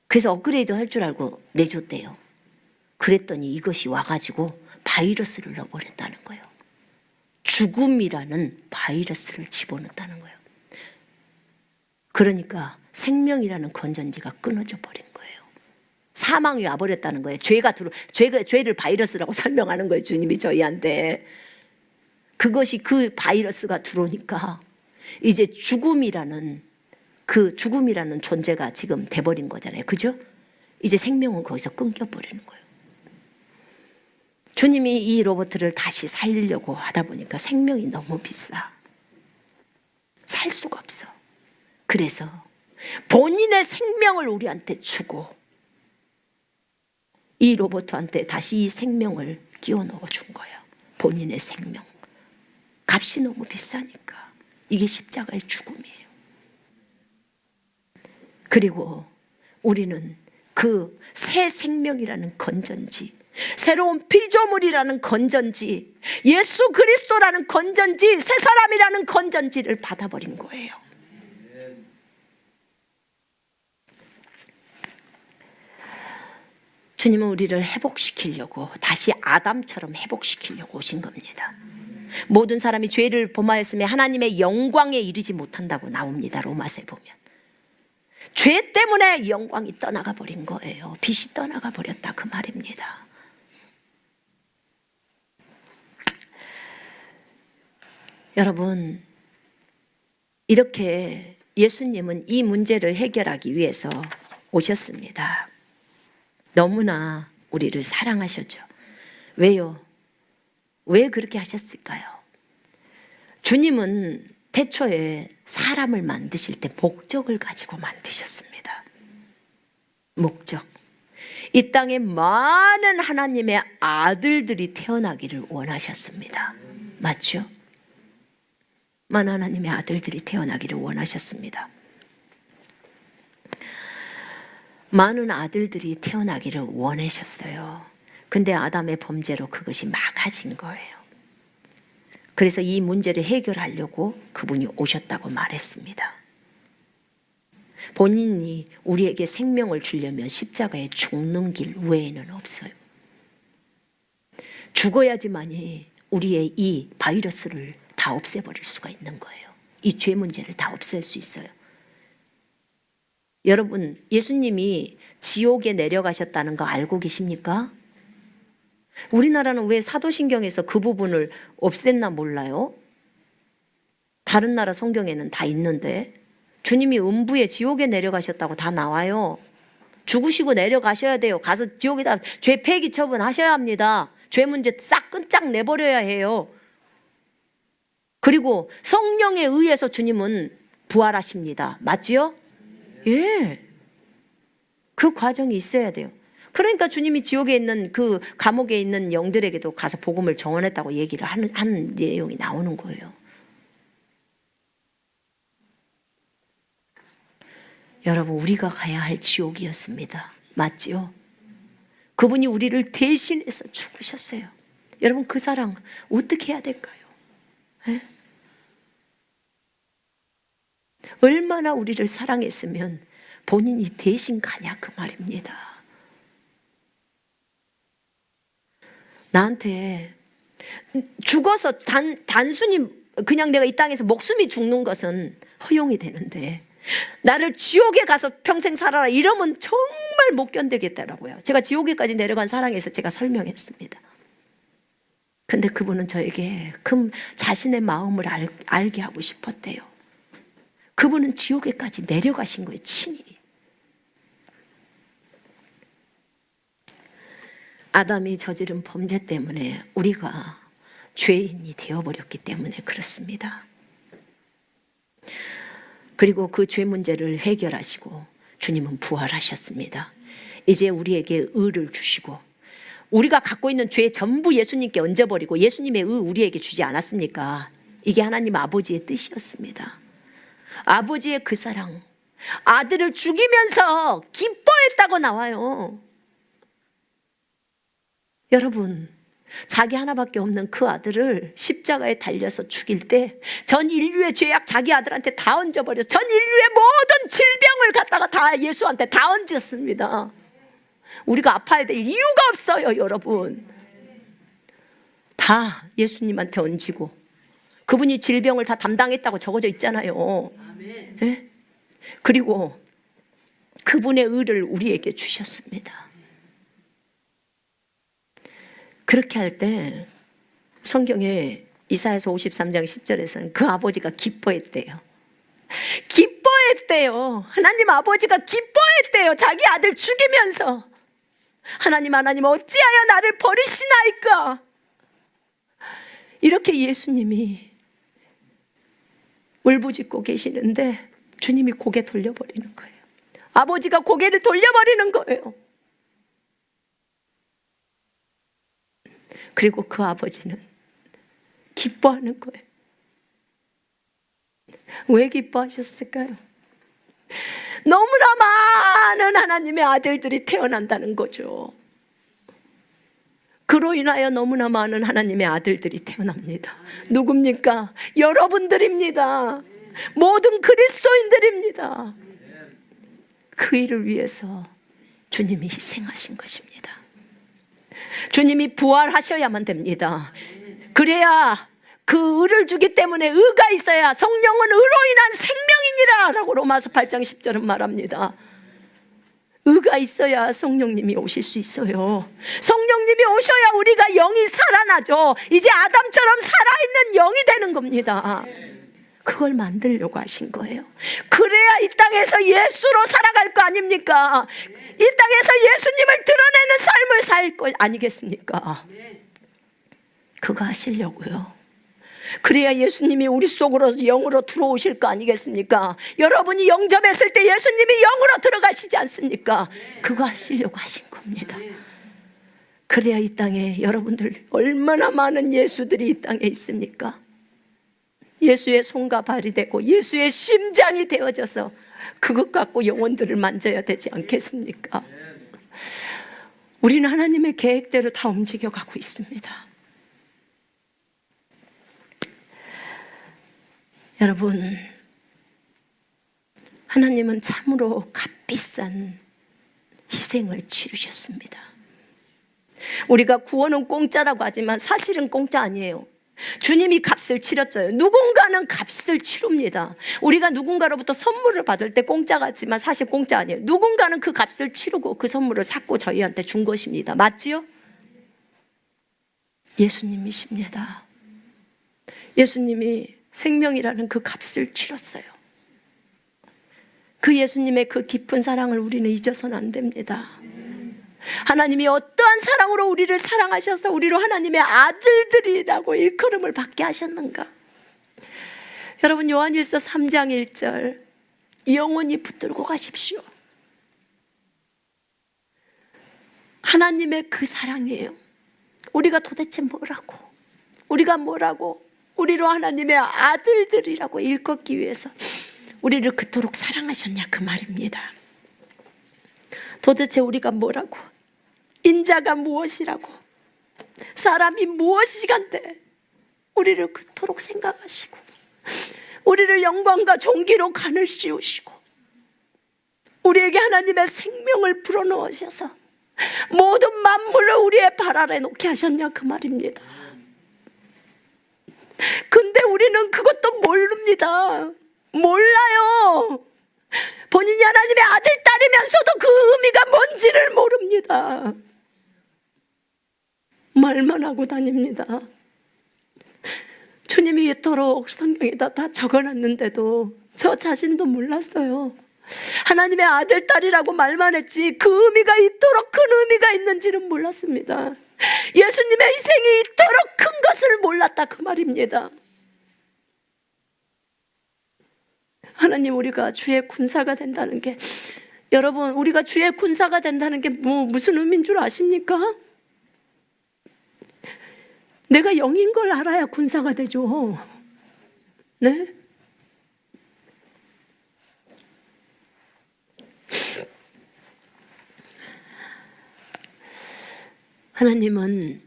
그래서 업그레이드 할 줄 알고 내줬대요. 그랬더니 이것이 와가지고 바이러스를 넣어버렸다는 거예요. 죽음이라는 바이러스를 집어넣었다는 거예요. 그러니까 생명이라는 건전지가 끊어져 버린 거예요. 사망이 와버렸다는 거예요. 죄를 바이러스라고 설명하는 거예요. 주님이 저희한테. 그것이 그 바이러스가 들어오니까 이제 죽음이라는 존재가 지금 돼버린 거잖아요. 그죠? 이제 생명은 거기서 끊겨버리는 거예요. 주님이 이 로봇을 다시 살리려고 하다 보니까 생명이 너무 비싸. 살 수가 없어. 그래서 본인의 생명을 우리한테 주고 이 로봇한테 다시 이 생명을 끼워 넣어준 거예요. 본인의 생명. 값이 너무 비싸니까. 이게 십자가의 죽음이에요. 그리고 우리는 그 새 생명이라는 건전지, 새로운 피조물이라는 건전지, 예수 그리스도라는 건전지, 새 사람이라는 건전지를 받아버린 거예요. 주님은 우리를 회복시키려고, 다시 아담처럼 회복시키려고 오신 겁니다. 모든 사람이 죄를 범하였으며 하나님의 영광에 이르지 못한다고 나옵니다. 로마서에 보면. 죄 때문에 영광이 떠나가 버린 거예요. 빛이 떠나가 버렸다 그 말입니다. 여러분, 이렇게 예수님은 이 문제를 해결하기 위해서 오셨습니다. 너무나 우리를 사랑하셨죠. 왜요? 왜 그렇게 하셨을까요? 주님은 태초에 사람을 만드실 때 목적을 가지고 만드셨습니다. 목적. 이 땅에 많은 하나님의 아들들이 태어나기를 원하셨습니다. 맞죠? 많은 하나님의 아들들이 태어나기를 원하셨습니다. 많은 아들들이 태어나기를 원하셨어요. 근데 아담의 범죄로 그것이 막아진 거예요. 그래서 이 문제를 해결하려고 그분이 오셨다고 말했습니다. 본인이 우리에게 생명을 주려면 십자가에 죽는 길 외에는 없어요. 죽어야지만이 우리의 이 바이러스를 다 없애버릴 수가 있는 거예요. 이 죄 문제를 다 없앨 수 있어요. 여러분, 예수님이 지옥에 내려가셨다는 거 알고 계십니까? 우리나라는 왜 사도신경에서 그 부분을 없앴나 몰라요? 다른 나라 성경에는 다 있는데 주님이 음부에 지옥에 내려가셨다고 다 나와요. 죽으시고 내려가셔야 돼요. 가서 지옥에다 죄 폐기 처분하셔야 합니다. 죄 문제 싹 끈짝 내버려야 해요. 그리고 성령에 의해서 주님은 부활하십니다. 맞지요? 예. 그 과정이 있어야 돼요. 그러니까 주님이 지옥에 있는 그 감옥에 있는 영들에게도 가서 복음을 전했다고 얘기를 하는 내용이 나오는 거예요. 여러분, 우리가 가야 할 지옥이었습니다. 맞지요? 그분이 우리를 대신해서 죽으셨어요. 여러분, 그 사랑 어떻게 해야 될까요? 에? 얼마나 우리를 사랑했으면 본인이 대신 가냐 그 말입니다. 나한테 죽어서 단순히 그냥 내가 이 땅에서 목숨이 죽는 것은 허용이 되는데 나를 지옥에 가서 평생 살아라 이러면 정말 못 견디겠더라고요. 제가 지옥에까지 내려간 사랑에서 제가 설명했습니다. 근데 그분은 저에게 그 자신의 마음을 알게 하고 싶었대요. 그분은 지옥에까지 내려가신 거예요, 친히. 아담이 저지른 범죄 때문에 우리가 죄인이 되어버렸기 때문에 그렇습니다. 그리고 그 죄 문제를 해결하시고 주님은 부활하셨습니다. 이제 우리에게 의를 주시고 우리가 갖고 있는 죄 전부 예수님께 얹어버리고 예수님의 의 우리에게 주지 않았습니까? 이게 하나님 아버지의 뜻이었습니다. 아버지의 그 사랑, 아들을 죽이면서 기뻐했다고 나와요. 여러분, 자기 하나밖에 없는 그 아들을 십자가에 달려서 죽일 때 전 인류의 죄악 자기 아들한테 다 얹어버려서 전 인류의 모든 질병을 갖다가 다 예수한테 다 얹었습니다. 우리가 아파야 될 이유가 없어요, 여러분. 다 예수님한테 얹히고 그분이 질병을 다 담당했다고 적어져 있잖아요. 네? 그리고 그분의 의를 우리에게 주셨습니다. 그렇게 할 때 성경에 이사야서 53장 10절에서는 그 아버지가 기뻐했대요. 기뻐했대요. 하나님 아버지가 기뻐했대요. 자기 아들 죽이면서 하나님 어찌하여 나를 버리시나이까. 이렇게 예수님이 울부짖고 계시는데 주님이 고개 돌려버리는 거예요. 아버지가 고개를 돌려버리는 거예요. 그리고 그 아버지는 기뻐하는 거예요. 왜 기뻐하셨을까요? 너무나 많은 하나님의 아들들이 태어난다는 거죠. 그로 인하여 너무나 많은 하나님의 아들들이 태어납니다. 누굽니까? 여러분들입니다. 모든 그리스도인들입니다. 그 일을 위해서 주님이 희생하신 것입니다. 주님이 부활하셔야만 됩니다. 그래야 그 의를 주기 때문에 의가 있어야 성령은 의로 인한 생명이니라 라고 로마서 8장 10절은 말합니다. 의가 있어야 성령님이 오실 수 있어요. 성령님이 오셔야 우리가 영이 살아나죠. 이제 아담처럼 살아있는 영이 되는 겁니다. 그걸 만들려고 하신 거예요. 그래야 이 땅에서 예수로 살아갈 거 아닙니까? 이 땅에서 예수님을 드러내는 삶을 살 거 아니겠습니까? 그거 하시려고요. 그래야 예수님이 우리 속으로 영으로 들어오실 거 아니겠습니까? 여러분이 영접했을 때 예수님이 영으로 들어가시지 않습니까? 그거 하시려고 하신 겁니다. 그래야 이 땅에 여러분들 얼마나 많은 예수들이 이 땅에 있습니까? 예수의 손과 발이 되고 예수의 심장이 되어져서 그것 갖고 영혼들을 만져야 되지 않겠습니까? 우리는 하나님의 계획대로 다 움직여가고 있습니다. 여러분, 하나님은 참으로 값비싼 희생을 치르셨습니다. 우리가 구원은 공짜라고 하지만 사실은 공짜 아니에요. 주님이 값을 치렀어요. 누군가는 값을 치릅니다. 우리가 누군가로부터 선물을 받을 때 공짜 같지만 사실 공짜 아니에요. 누군가는 그 값을 치르고 그 선물을 샀고 저희한테 준 것입니다. 맞지요? 예수님이십니다. 예수님이 생명이라는 그 값을 치렀어요. 그 예수님의 그 깊은 사랑을 우리는 잊어서는 안 됩니다. 하나님이 어떠한 사랑으로 우리를 사랑하셔서 우리로 하나님의 아들들이라고 일컬음을 받게 하셨는가. 여러분, 요한일서 3장 1절 영원히 붙들고 가십시오. 하나님의 그 사랑이에요. 우리가 도대체 뭐라고, 우리가 뭐라고 우리로 하나님의 아들들이라고 일컫기 위해서 우리를 그토록 사랑하셨냐 그 말입니다. 도대체 우리가 뭐라고, 인자가 무엇이라고, 사람이 무엇이간데 우리를 그토록 생각하시고 우리를 영광과 존귀로 간을 씌우시고 우리에게 하나님의 생명을 불어넣으셔서 모든 만물을 우리의 발 아래 놓게 하셨냐 그 말입니다. 근데 우리는 그것도 모릅니다. 몰라요. 본인이 하나님의 아들, 딸이면서도 그 의미가 뭔지를 모릅니다. 말만 하고 다닙니다. 주님이 이토록 성경에다 다 적어놨는데도 저 자신도 몰랐어요. 하나님의 아들, 딸이라고 말만 했지 그 의미가 이토록 큰 의미가 있는지는 몰랐습니다. 예수님의 희생이 이토록 큰 것을 몰랐다 그 말입니다. 하나님, 우리가 주의 군사가 된다는 게, 여러분, 우리가 주의 군사가 된다는 게 무슨 의미인 줄 아십니까? 내가 영인 걸 알아야 군사가 되죠. 네? 하나님은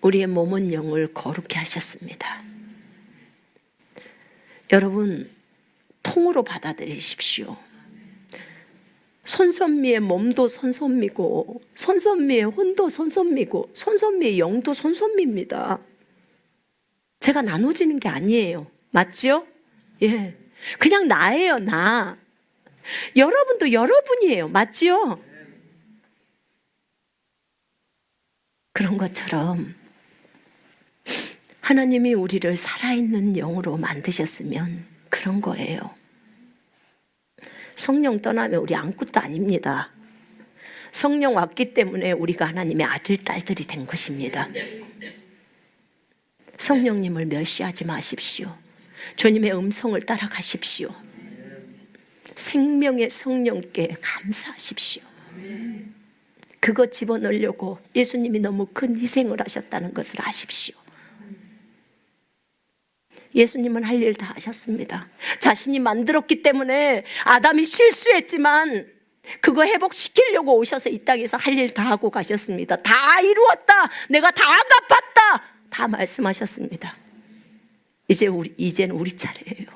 우리의 몸은 영을 거룩히 하셨습니다. 여러분, 통으로 받아들이십시오. 손선미의 몸도 손선미고, 손선미의 혼도 손선미고, 손선미의 영도 손선미입니다. 제가 나눠지는 게 아니에요. 맞죠? 예. 그냥 나예요, 나. 여러분도 여러분이에요. 맞죠? 그런 것처럼 하나님이 우리를 살아있는 영으로 만드셨으면 그런 거예요. 성령 떠나면 우리 아무것도 아닙니다. 성령 왔기 때문에 우리가 하나님의 아들, 딸들이 된 것입니다. 성령님을 멸시하지 마십시오. 주님의 음성을 따라가십시오. 생명의 성령께 감사하십시오. 그거 집어넣으려고 예수님이 너무 큰 희생을 하셨다는 것을 아십시오. 예수님은 할 일 다 하셨습니다. 자신이 만들었기 때문에 아담이 실수했지만 그거 회복시키려고 오셔서 이 땅에서 할 일 다 하고 가셨습니다. 다 이루었다. 내가 다 갚았다. 다 말씀하셨습니다. 이제는 우리 차례예요.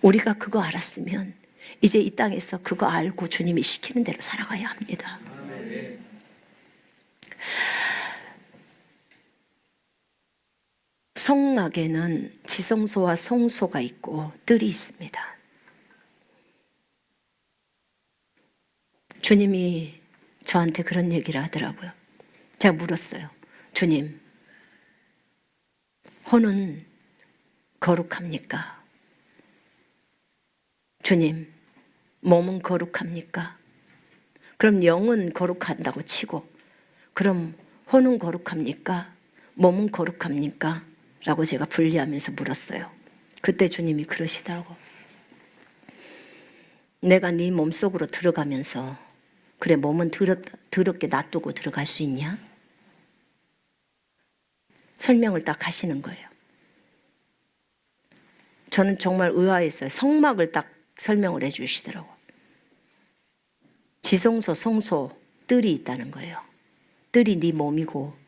우리가 그거 알았으면 이제 이 땅에서 그거 알고 주님이 시키는 대로 살아가야 합니다. 성막에는 지성소와 성소가 있고 뜰이 있습니다. 주님이 저한테 그런 얘기를 하더라고요. 제가 물었어요. 주님, 혼은 거룩합니까? 주님, 몸은 거룩합니까? 그럼 영은 거룩한다고 치고, 그럼 혼은 거룩합니까? 몸은 거룩합니까? 라고 제가 분리하면서 물었어요. 그때 주님이 그러시더라고. 내가 네 몸속으로 들어가면서 그래 몸은 더럽게 놔두고 들어갈 수 있냐? 설명을 딱 하시는 거예요. 저는 정말 의아했어요. 성막을 딱 설명을 해주시더라고. 지성소, 성소, 뜰이 있다는 거예요. 뜰이 네 몸이고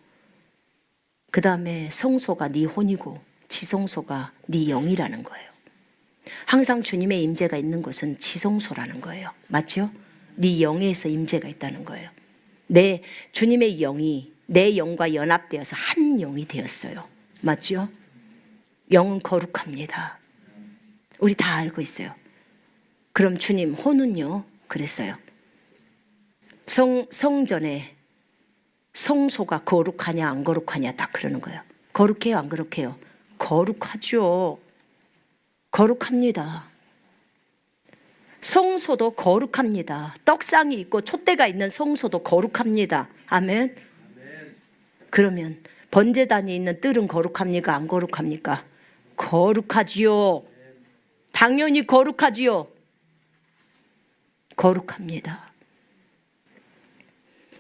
그 다음에 성소가 네 혼이고 지성소가 네 영이라는 거예요. 항상 주님의 임재가 있는 곳은 지성소라는 거예요. 맞죠? 네 영에서 임재가 있다는 거예요. 주님의 영이 내 영과 연합되어서 한 영이 되었어요. 맞죠? 영은 거룩합니다. 우리 다 알고 있어요. 그럼 주님 혼은요? 그랬어요. 성전에 성소가 거룩하냐 안 거룩하냐 딱 그러는 거예요. 거룩해요 안 거룩해요? 거룩하죠. 거룩합니다. 성소도 거룩합니다. 떡상이 있고 촛대가 있는 성소도 거룩합니다. 아멘. 그러면 번제단이 있는 뜰은 거룩합니까 안 거룩합니까? 거룩하지요. 당연히 거룩하지요. 거룩합니다.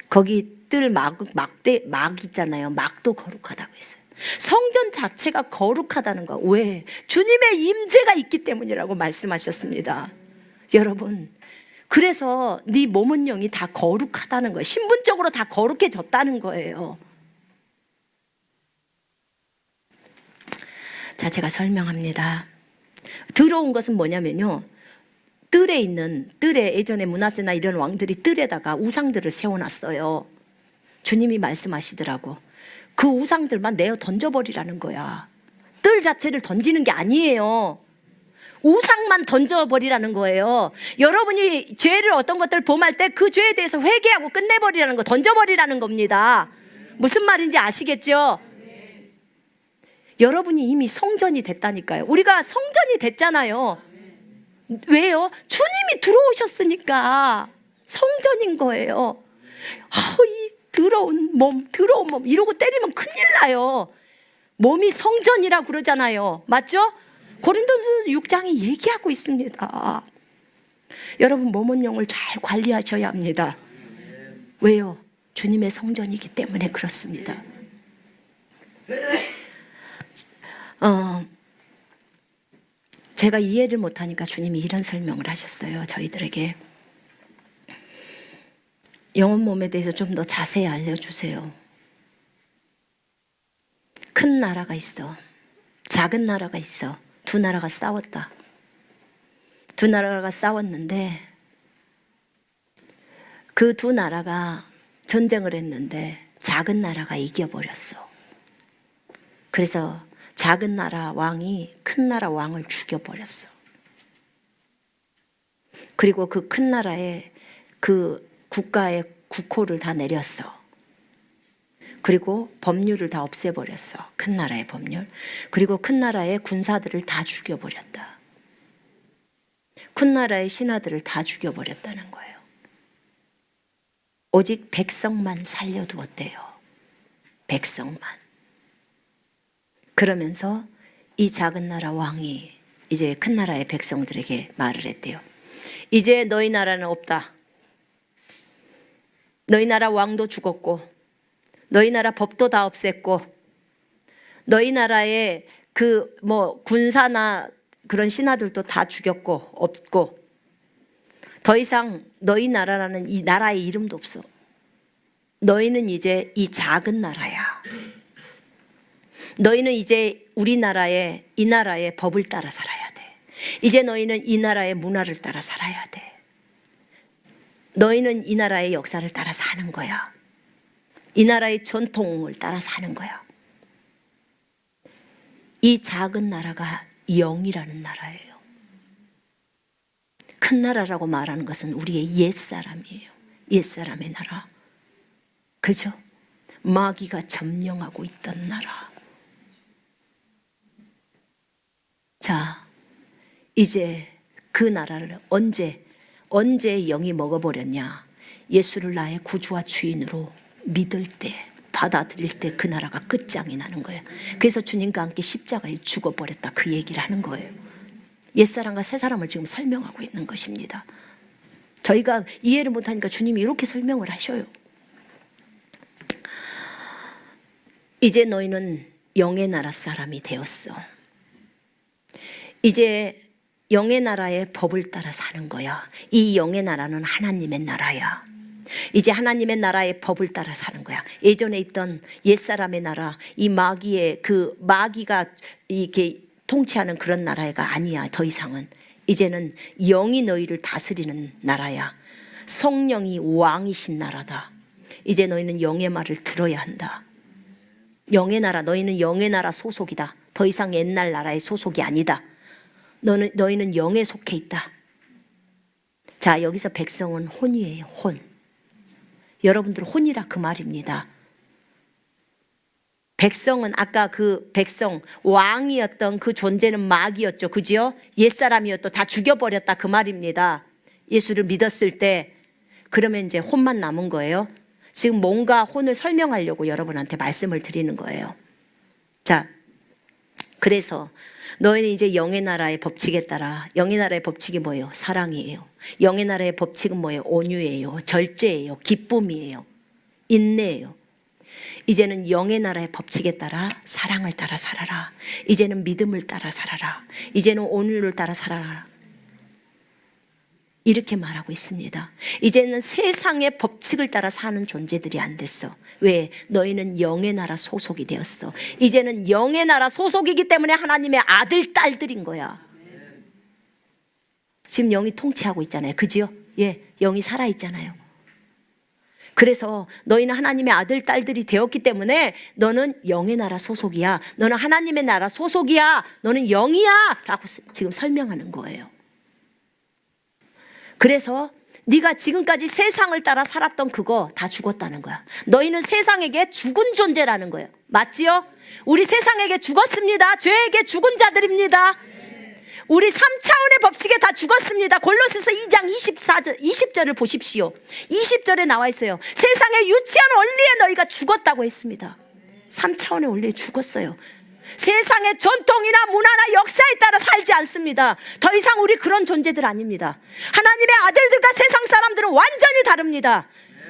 거기 뜰 막 있잖아요. 막도 거룩하다고 했어요. 성전 자체가 거룩하다는 거. 왜? 주님의 임재가 있기 때문이라고 말씀하셨습니다. 여러분, 그래서 네 몸은 영이 다 거룩하다는 거예요. 신분적으로 다 거룩해졌다는 거예요. 자, 제가 설명합니다. 들어온 것은 뭐냐면요. 뜰에 예전에 므낫세나 이런 왕들이 뜰에다가 우상들을 세워놨어요. 주님이 말씀하시더라고. 그 우상들만 내어 던져버리라는 거야. 뜰 자체를 던지는 게 아니에요. 우상만 던져버리라는 거예요. 여러분이 죄를 어떤 것들을 범할 때 그 죄에 대해서 회개하고 끝내버리라는 거, 던져버리라는 겁니다. 무슨 말인지 아시겠죠? 여러분이 이미 성전이 됐다니까요. 우리가 성전이 됐잖아요. 왜요? 주님이 들어오셨으니까 성전인 거예요. 이 더러운 몸 이러고 때리면 큰일 나요. 몸이 성전이라고 그러잖아요. 맞죠? 고린도전서 6장이 얘기하고 있습니다. 여러분 몸은 영을 잘 관리하셔야 합니다. 왜요? 주님의 성전이기 때문에 그렇습니다. 제가 이해를 못하니까 주님이 이런 설명을 하셨어요. 저희들에게. 영혼 몸에 대해서 좀 더 자세히 알려주세요. 나라가 있어. 작은 나라가 있어. 두 나라가 싸웠다. 두 나라가 싸웠는데 그 두 나라가 전쟁을 했는데 작은 나라가 이겨버렸어. 그래서 작은 나라 왕이 큰 나라 왕을 죽여버렸어. 그리고 그 큰 나라에 그 국가의 국호를 다 내렸어. 그리고 법률을 다 없애버렸어. 큰 나라의 법률. 그리고 큰 나라의 군사들을 다 죽여버렸다. 큰 나라의 신하들을 다 죽여버렸다는 거예요. 오직 백성만 살려두었대요. 백성만. 그러면서 이 작은 나라 왕이 이제 큰 나라의 백성들에게 말을 했대요. 이제 너희 나라는 없다. 너희 나라 왕도 죽었고 너희 나라 법도 다 없앴고 너희 나라의 그 군사나 그런 신하들도 다 죽였고 없고 더 이상 너희 나라라는 이 나라의 이름도 없어. 너희는 이제 이 작은 나라야. 너희는 이제 우리나라의 이 나라의 법을 따라 살아야 돼. 이제 너희는 이 나라의 문화를 따라 살아야 돼. 너희는 이 나라의 역사를 따라 사는 거야. 이 나라의 전통을 따라 사는 거야. 이 작은 나라가 영이라는 나라예요. 큰 나라라고 말하는 것은 우리의 옛사람이에요. 옛사람의 나라. 그죠? 마귀가 점령하고 있던 나라. 자, 이제 그 나라를 언제 영이 먹어버렸냐? 예수를 나의 구주와 주인으로 믿을 때, 받아들일 때 그 나라가 끝장이 나는 거예요. 그래서 주님과 함께 십자가에 죽어버렸다, 그 얘기를 하는 거예요. 옛사람과 새사람을 지금 설명하고 있는 것입니다. 저희가 이해를 못하니까 주님이 이렇게 설명을 하셔요. 이제 너희는 영의 나라 사람이 되었어. 이제 영의 나라의 법을 따라 사는 거야. 이 영의 나라는 하나님의 나라야. 이제 하나님의 나라의 법을 따라 사는 거야. 예전에 있던 옛사람의 나라, 이 마귀가 이렇게 통치하는 그런 나라가 아니야. 더 이상은 이제는 영이 너희를 다스리는 나라야. 성령이 왕이신 나라다. 이제 너희는 영의 말을 들어야 한다. 영의 나라, 너희는 영의 나라 소속이다. 더 이상 옛날 나라의 소속이 아니다. 너희는 영에 속해 있다. 자, 여기서 백성은 혼이에요. 혼. 여러분들 혼이라 그 말입니다. 백성은 아까 그 백성 왕이었던 그 존재는 마귀였죠. 그죠? 옛사람이었던 다 죽여버렸다 그 말입니다. 예수를 믿었을 때. 그러면 이제 혼만 남은 거예요. 지금 뭔가 혼을 설명하려고 여러분한테 말씀을 드리는 거예요. 자, 그래서 너희는 이제 영의 나라의 법칙에 따라, 영의 나라의 법칙이 뭐예요? 사랑이에요. 영의 나라의 법칙은 뭐예요? 온유예요. 절제예요. 기쁨이에요. 인내예요. 이제는 영의 나라의 법칙에 따라 사랑을 따라 살아라. 이제는 믿음을 따라 살아라. 이제는 온유를 따라 살아라. 이렇게 말하고 있습니다. 이제는 세상의 법칙을 따라 사는 존재들이 안 됐어. 왜? 너희는 영의 나라 소속이 되었어. 이제는 영의 나라 소속이기 때문에 하나님의 아들, 딸들인 거야. 지금 영이 통치하고 있잖아요. 그지요? 예, 영이 살아있잖아요. 그래서 너희는 하나님의 아들, 딸들이 되었기 때문에 너는 영의 나라 소속이야. 너는 하나님의 나라 소속이야. 너는 영이야. 라고 지금 설명하는 거예요. 그래서 네가 지금까지 세상을 따라 살았던 그거 다 죽었다는 거야. 너희는 세상에게 죽은 존재라는 거예요. 맞지요? 우리 세상에게 죽었습니다. 죄에게 죽은 자들입니다. 우리 3차원의 법칙에 다 죽었습니다. 골로새서 2장 20절을 보십시오. 20절에 나와 있어요. 세상의 유치한 원리에 너희가 죽었다고 했습니다. 3차원의 원리에 죽었어요. 세상의 전통이나 문화나 역사에 따라 살지 않습니다. 더 이상 우리 그런 존재들 아닙니다. 하나님의 아들들과 세상 사람들은 완전히 다릅니다.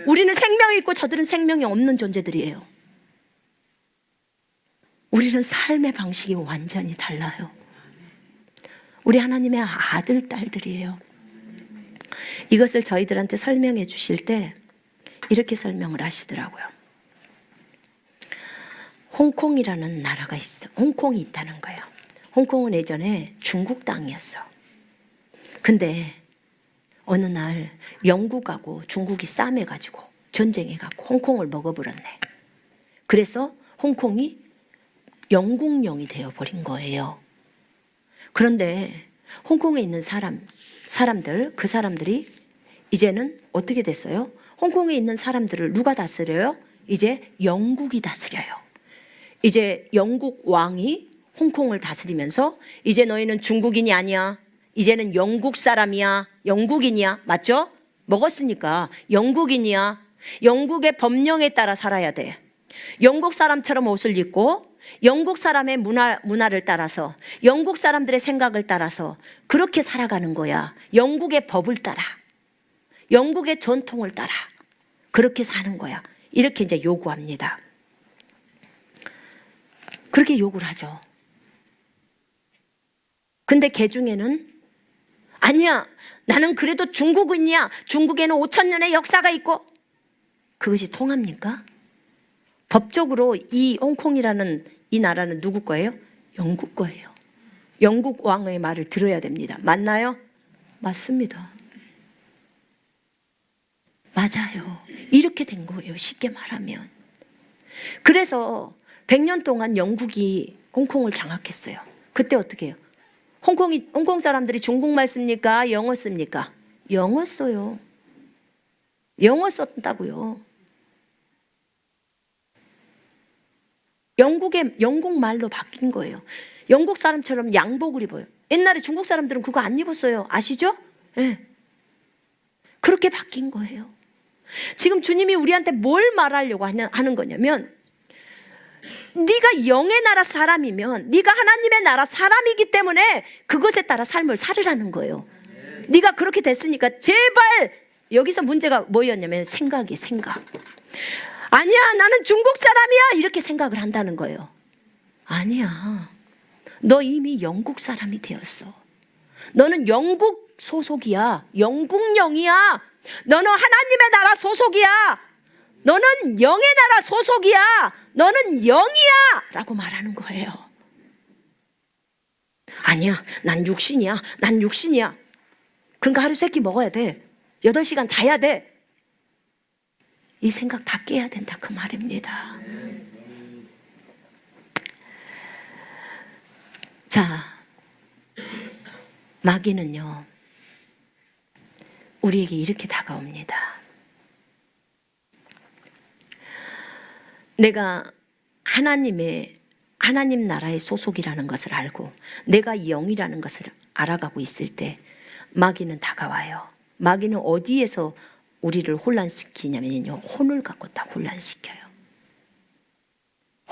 우리는 생명이 있고 저들은 생명이 없는 존재들이에요. 우리는 삶의 방식이 완전히 달라요. 우리 하나님의 아들, 딸들이에요. 이것을 저희들한테 설명해 주실 때 이렇게 설명을 하시더라고요. 홍콩이라는 나라가 있어. 홍콩이 있다는 거예요. 홍콩은 예전에 중국 땅이었어. 근데 어느 날 영국하고 중국이 싸매가지고 전쟁해갖고 홍콩을 먹어버렸네. 그래서 홍콩이 영국령이 되어버린 거예요. 그런데 홍콩에 있는 그 사람들이 이제는 어떻게 됐어요? 홍콩에 있는 사람들을 누가 다스려요? 이제 영국이 다스려요. 이제 영국 왕이 홍콩을 다스리면서 이제 너희는 중국인이 아니야. 이제는 영국 사람이야. 영국인이야. 맞죠? 먹었으니까 영국인이야. 영국의 법령에 따라 살아야 돼. 영국 사람처럼 옷을 입고 영국 사람의 문화를 따라서 영국 사람들의 생각을 따라서 그렇게 살아가는 거야. 영국의 법을 따라. 영국의 전통을 따라. 그렇게 사는 거야. 이렇게 이제 요구합니다. 그렇게 요구를 하죠. 근데 개 중에는 아니야. 나는 그래도 중국인이야. 중국에는 5,000년의 역사가 있고. 그것이 통합니까? 법적으로 이 홍콩이라는 이 나라는 누구 거예요? 영국 거예요. 영국 왕의 말을 들어야 됩니다. 맞나요? 맞습니다. 맞아요. 이렇게 된 거예요. 쉽게 말하면. 그래서 100년 동안 영국이 홍콩을 장악했어요. 그때 어떻게 해요? 홍콩 사람들이 중국말 씁니까? 영어 씁니까? 영어 써요. 영어 썼다고요. 영국 말로 바뀐 거예요. 영국 사람처럼 양복을 입어요. 옛날에 중국 사람들은 그거 안 입었어요. 아시죠? 네. 그렇게 바뀐 거예요. 지금 주님이 우리한테 뭘 말하려고 하는 거냐면 네가 영의 나라 사람이면 네가 하나님의 나라 사람이기 때문에 그것에 따라 삶을 살으라는 거예요. 네가 그렇게 됐으니까 제발 여기서 문제가 뭐였냐면 생각. 아니야 나는 중국 사람이야 이렇게 생각을 한다는 거예요. 아니야. 너 이미 영국 사람이 되었어. 너는 영국 소속이야. 영국령이야. 너는 하나님의 나라 소속이야. 너는 영의 나라 소속이야. 너는 영이야 라고 말하는 거예요. 아니야 난 육신이야. 그러니까 하루 3끼 먹어야 돼. 8시간 자야 돼. 이 생각 다 깨야 된다 그 말입니다. 자, 마귀는요 우리에게 이렇게 다가옵니다. 내가 하나님 나라의 소속이라는 것을 알고 내가 영이라는 것을 알아가고 있을 때 마귀는 다가와요. 마귀는 어디에서 우리를 혼란시키냐면요 혼을 갖고 다 혼란시켜요.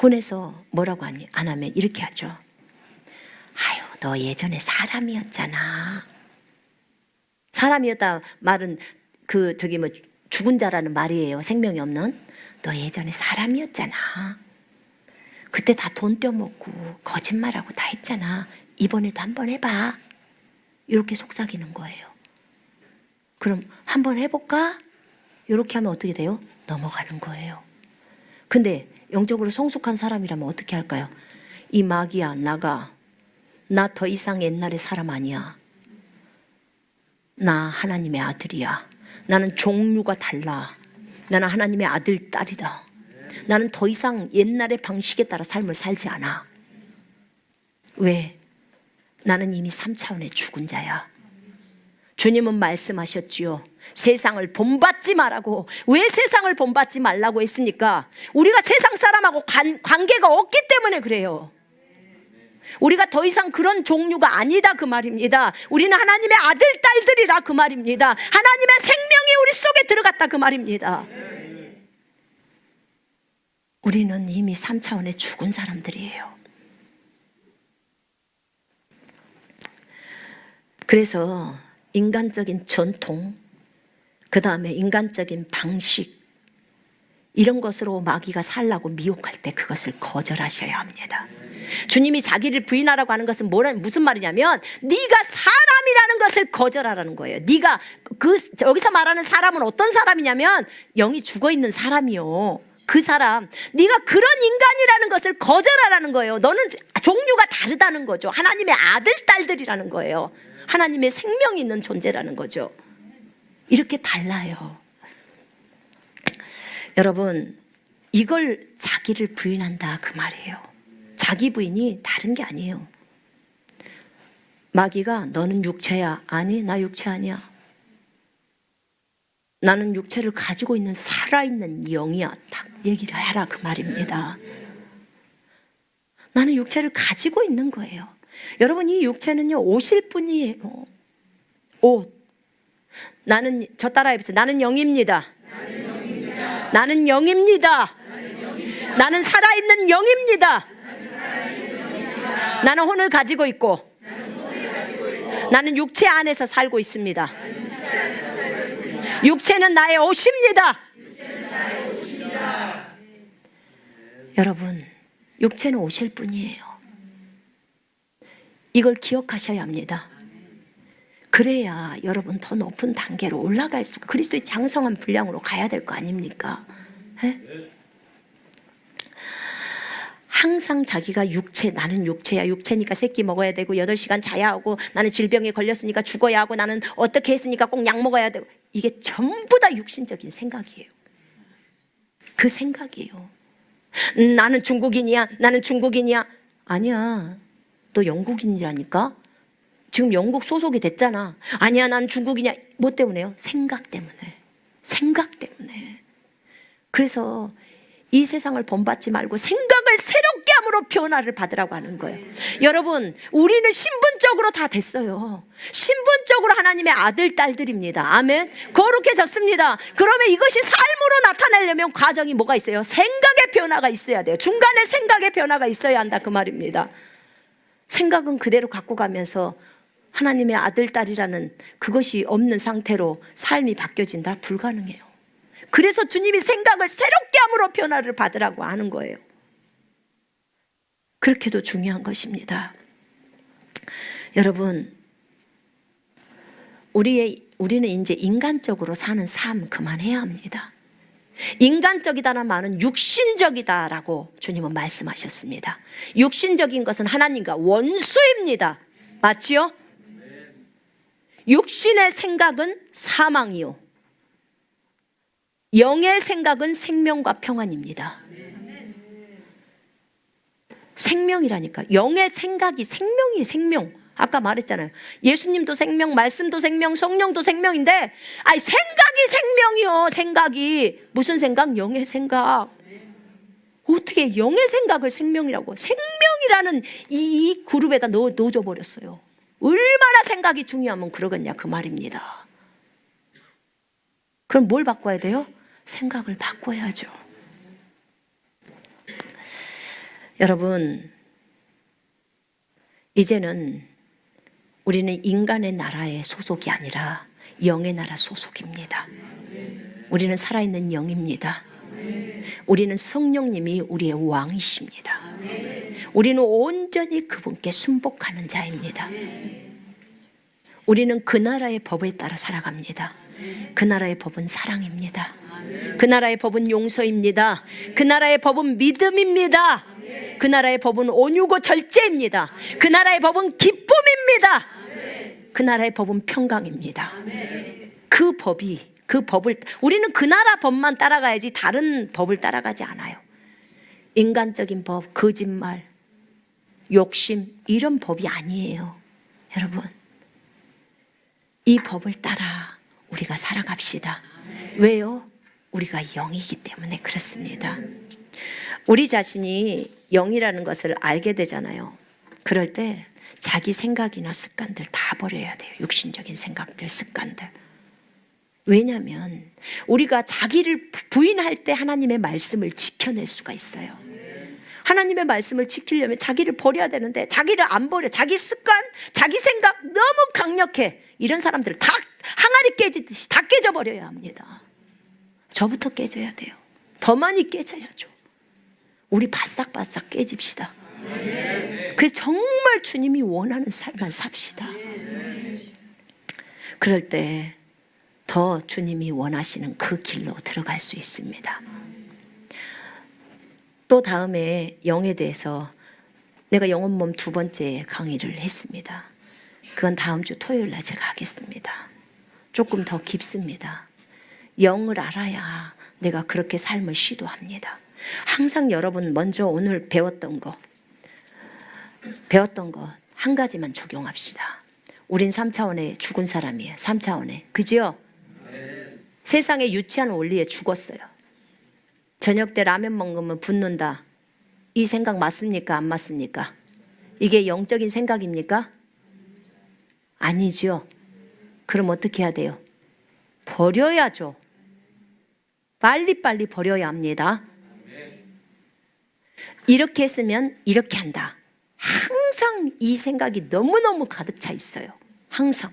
혼에서 뭐라고 안 하면 이렇게 하죠. 아유 너 예전에 사람이었잖아. 사람이었다 말은 죽은 자라는 말이에요. 생명이 없는. 너 예전에 사람이었잖아. 그때 다 돈 떼어먹고 거짓말하고 다 했잖아. 이번에도 한번 해봐. 이렇게 속삭이는 거예요. 그럼 한번 해볼까? 이렇게 하면 어떻게 돼요? 넘어가는 거예요. 근데 영적으로 성숙한 사람이라면 어떻게 할까요? 이 마귀야 나가. 나 더 이상 옛날의 사람 아니야. 나 하나님의 아들이야. 나는 종류가 달라. 나는 하나님의 아들, 딸이다. 나는 더 이상 옛날의 방식에 따라 삶을 살지 않아. 왜? 나는 이미 3차원의 죽은 자야. 주님은 말씀하셨지요. 세상을 본받지 말라고. 왜 세상을 본받지 말라고 했습니까? 우리가 세상 사람하고 관계가 없기 때문에 그래요. 우리가 더 이상 그런 종류가 아니다 그 말입니다. 우리는 하나님의 아들, 딸들이라 그 말입니다. 하나님의 생명이 우리 속에 들어갔다 그 말입니다. 우리는 이미 3차원의 죽은 사람들이에요. 그래서 인간적인 전통, 그 다음에 인간적인 방식, 이런 것으로 마귀가 살라고 미혹할 때 그것을 거절하셔야 합니다. 주님이 자기를 부인하라고 하는 것은 무슨 말이냐면 네가 사람이라는 것을 거절하라는 거예요. 네가 여기서 말하는 사람은 어떤 사람이냐면 영이 죽어있는 사람이요. 그 사람, 네가 그런 인간이라는 것을 거절하라는 거예요. 너는 종류가 다르다는 거죠. 하나님의 아들, 딸들이라는 거예요. 하나님의 생명이 있는 존재라는 거죠. 이렇게 달라요. 여러분, 이걸 자기를 부인한다 그 말이에요. 자기 부인이 다른 게 아니에요. 마귀가 너는 육체야. 아니, 나 육체 아니야. 나는 육체를 가지고 있는 살아있는 영이야. 딱 얘기를 해라 그 말입니다. 나는 육체를 가지고 있는 거예요. 여러분, 이 육체는요, 옷일 뿐이에요. 옷. 나는, 저 따라해보세요. 나는 영입니다. 나는 영입니다. 나는 살아있는 영입니다. 나는 혼을 가지고 있고 나는 육체 안에서 살고 있습니다. 육체는 나의 옷입니다. 여러분, 육체는 옷일 뿐이에요. 이걸 기억하셔야 합니다. 그래야 여러분 더 높은 단계로 올라갈 수, 그리스도의 장성한 분량으로 가야 될 거 아닙니까? 에? 항상 자기가 육체, 나는 육체야. 육체니까 새끼 먹어야 되고 8시간 자야 하고 나는 질병에 걸렸으니까 죽어야 하고 나는 어떻게 했으니까 꼭 약 먹어야 되고, 이게 전부 다 육신적인 생각이에요. 그 생각이에요. 나는 중국인이야. 나는 중국인이야. 아니야. 너 영국인이라니까. 지금 영국 소속이 됐잖아. 아니야, 난 중국인이야. 뭐 때문에요? 생각 때문에. 생각 때문에. 그래서 이 세상을 본받지 말고 생각을 새롭게 함으로 변화를 받으라고 하는 거예요. 여러분, 우리는 신분적으로 다 됐어요. 신분적으로 하나님의 아들, 딸들입니다. 아멘. 거룩해졌습니다. 그러면 이것이 삶으로 나타내려면 과정이 뭐가 있어요? 생각의 변화가 있어야 돼요. 중간에 생각의 변화가 있어야 한다 그 말입니다. 생각은 그대로 갖고 가면서 하나님의 아들, 딸이라는 그것이 없는 상태로 삶이 바뀌어진다? 불가능해요. 그래서 주님이 생각을 새롭게 함으로 변화를 받으라고 하는 거예요. 그렇게도 중요한 것입니다. 여러분, 우리는 이제 인간적으로 사는 삶 그만해야 합니다. 인간적이다는 말은 육신적이다라고 주님은 말씀하셨습니다. 육신적인 것은 하나님과 원수입니다. 맞지요? 육신의 생각은 사망이요, 영의 생각은 생명과 평안입니다. 생명이라니까. 영의 생각이 생명이에요. 생명. 아까 말했잖아요. 예수님도 생명, 말씀도 생명, 성령도 생명인데, 아니 생각이 생명이요. 생각이 무슨 생각? 영의 생각. 어떻게 영의 생각을 생명이라고? 생명이라는 이 그룹에다 넣어줘 버렸어요. 얼마나 생각이 중요하면 그러겠냐 그 말입니다. 그럼 뭘 바꿔야 돼요? 생각을 바꿔야죠. 여러분, 이제는 우리는 인간의 나라의 소속이 아니라 영의 나라 소속입니다. 우리는 살아있는 영입니다. 우리는 성령님이 우리의 왕이십니다. 우리는 온전히 그분께 순복하는 자입니다. 우리는 그 나라의 법에 따라 살아갑니다. 그 나라의 법은 사랑입니다. 그 나라의 법은 용서입니다. 그 나라의 법은 믿음입니다. 그 나라의 법은 온유고 절제입니다. 그 나라의 법은 기쁨입니다. 그 나라의 법은 평강입니다. 그 법을 우리는 그 나라 법만 따라가야지 다른 법을 따라가지 않아요. 인간적인 법, 거짓말, 욕심 이런 법이 아니에요. 여러분, 이 법을 따라 우리가 살아갑시다. 왜요? 우리가 영이기 때문에 그렇습니다. 우리 자신이 영이라는 것을 알게 되잖아요. 그럴 때 자기 생각이나 습관들 다 버려야 돼요. 육신적인 생각들, 습관들. 왜냐하면 우리가 자기를 부인할 때 하나님의 말씀을 지켜낼 수가 있어요. 하나님의 말씀을 지키려면 자기를 버려야 되는데 자기를 안 버려. 자기 습관, 자기 생각 너무 강력해. 이런 사람들 다 항아리 깨지듯이 다 깨져버려야 합니다. 저부터 깨져야 돼요. 더 많이 깨져야죠. 우리 바싹바싹 깨집시다. 그래서 정말 주님이 원하는 삶만 삽시다. 그럴 때 더 주님이 원하시는 그 길로 들어갈 수 있습니다. 또 다음에 영에 대해서 내가 영혼 몸 2번째 강의를 했습니다. 그건 다음 주 토요일 날 제가 하겠습니다. 조금 더 깊습니다. 영을 알아야 내가 그렇게 삶을 시도합니다. 항상 여러분 먼저 오늘 배웠던 거 한 가지만 적용합시다. 우린 3차원의 죽은 사람이에요. 3차원의. 그죠? 세상의 유치한 원리에 죽었어요. 저녁 때 라면 먹으면 붓는다. 이 생각 맞습니까? 안 맞습니까? 이게 영적인 생각입니까? 아니죠. 그럼 어떻게 해야 돼요? 버려야죠. 빨리빨리 버려야 합니다. 이렇게 했으면 이렇게 한다. 항상 이 생각이 너무너무 가득 차 있어요. 항상.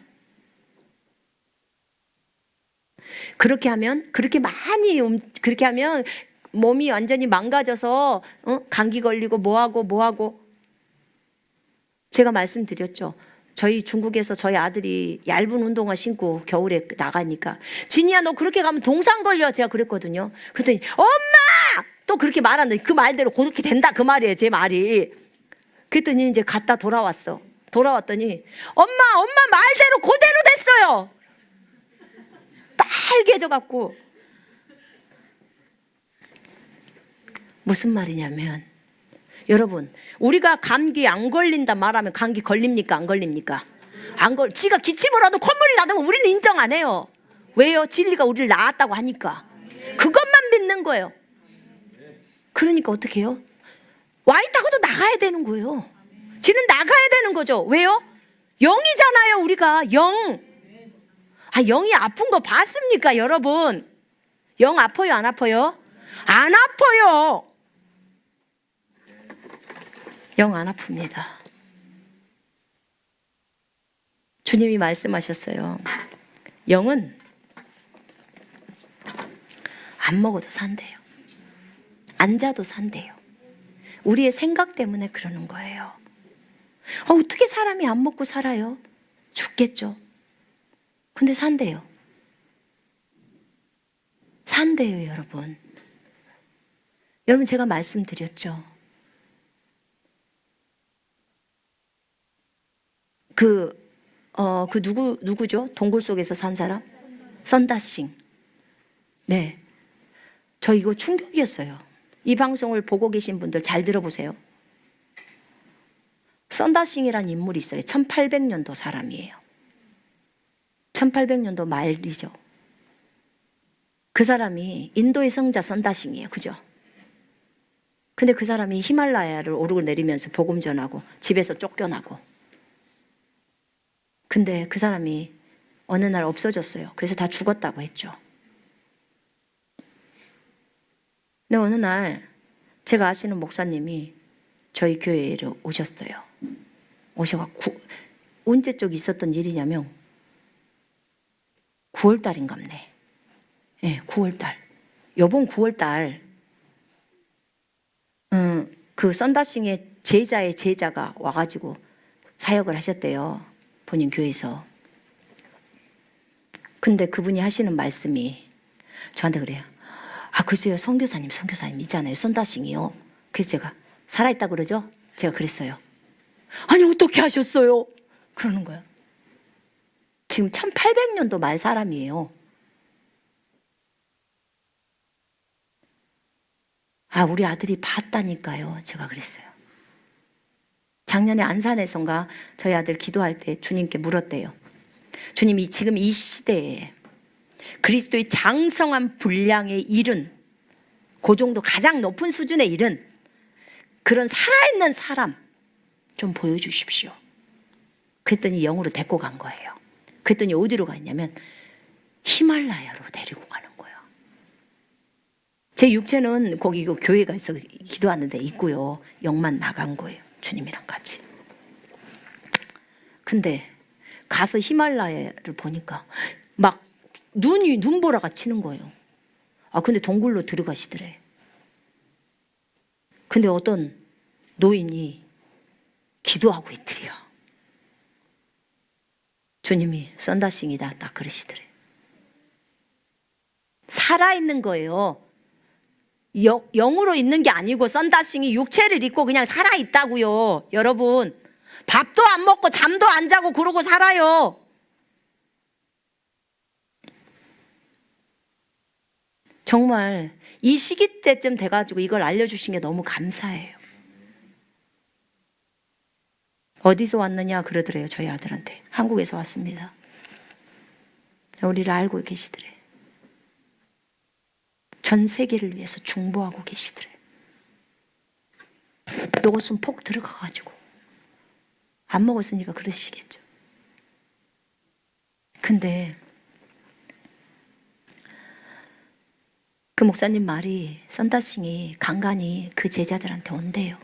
그렇게 하면 그렇게 하면 몸이 완전히 망가져서 감기 걸리고 뭐하고 제가 말씀드렸죠. 저희 중국에서 저희 아들이 얇은 운동화 신고 겨울에 나가니까 진이야 너 그렇게 가면 동상 걸려 제가 그랬거든요. 그랬더니 엄마 또 그렇게 말하는데 그 말대로 그렇게 된다 그 말이에요. 제 말이. 그랬더니 이제 갔다 돌아왔더니 엄마 말대로 그대로 됐어요. 빨개져 갖고. 무슨 말이냐면 여러분 우리가 감기 안 걸린다 말하면 감기 걸립니까 안 걸립니까? 지가 기침을 하도 콧물이 나도 우리는 인정 안 해요. 왜요? 진리가 우리를 낳았다고 하니까. 그것만 믿는 거예요. 그러니까 어떻게 해요? 와 있다고도 나가야 되는 거예요. 지는 나가야 되는 거죠. 왜요? 영이잖아요 우리가. 영이 아픈 거 봤습니까 여러분? 영 아파요 안 아파요? 안 아파요. 영 안 아픕니다. 주님이 말씀하셨어요. 영은 안 먹어도 산대요. 안 자도 산대요. 우리의 생각 때문에 그러는 거예요. 어떻게 사람이 안 먹고 살아요? 죽겠죠. 근데 산대요. 산대요 여러분. 여러분 제가 말씀드렸죠. 누구죠? 동굴 속에서 산 사람? 썬다싱. 네. 저 이거 충격이었어요. 이 방송을 보고 계신 분들 잘 들어보세요. 썬다싱이라는 인물이 있어요. 1800년도 사람이에요. 1800년도 말이죠. 그 사람이 인도의 성자 썬다싱이에요. 그죠? 근데 그 사람이 히말라야를 오르고 내리면서 복음 전하고 집에서 쫓겨나고 근데 그 사람이 어느 날 없어졌어요. 그래서 다 죽었다고 했죠. 근데 어느 날 제가 아시는 목사님이 저희 교회로 오셨어요. 오셔갖고 언제 쪽 있었던 일이냐면 9월달인갑네. 예, 9월달. 요번 9월달 그 썬다싱의 제자의 제자가 와가지고 사역을 하셨대요. 본인 교회에서. 근데 그분이 하시는 말씀이 저한테 그래요. 글쎄요. 선교사님 있잖아요. 썬다싱이요. 그래서 제가 살아있다 그러죠? 제가 그랬어요. 아니 어떻게 하셨어요? 그러는 거예요. 지금 1800년도 말 사람이에요. 우리 아들이 봤다니까요. 제가 그랬어요. 작년에 안산에선가 저희 아들 기도할 때 주님께 물었대요. 주님이 지금 이 시대에 그리스도의 장성한 분량의 일은 그 정도 가장 높은 수준의 일은 그런 살아있는 사람 좀 보여주십시오. 그랬더니 영으로 데리고 간 거예요. 그랬더니 어디로 갔냐면 히말라야로 데리고 가는 거예요. 제 육체는 거기 교회가 있어 기도하는 데 있고요. 영만 나간 거예요. 주님이랑 같이. 근데 가서 히말라야를 보니까 막 눈보라가 치는 거예요. 근데 동굴로 들어가시더래. 근데 어떤 노인이 기도하고 있더래요. 주님이 썬다싱이다 딱 그러시더래. 살아있는 거예요. 영으로 있는 게 아니고 썬다싱이 육체를 입고 그냥 살아있다고요. 여러분, 밥도 안 먹고 잠도 안 자고 그러고 살아요. 정말 이 시기 때쯤 돼가지고 이걸 알려주신 게 너무 감사해요. 어디서 왔느냐 그러더래요. 저희 아들한테. 한국에서 왔습니다. 우리를 알고 계시더래. 전 세계를 위해서 중보하고 계시더래. 요것은 폭 들어가가지고 안 먹었으니까 그러시겠죠. 근데 그 목사님 말이, 썬다싱이 간간히 그 제자들한테 온대요.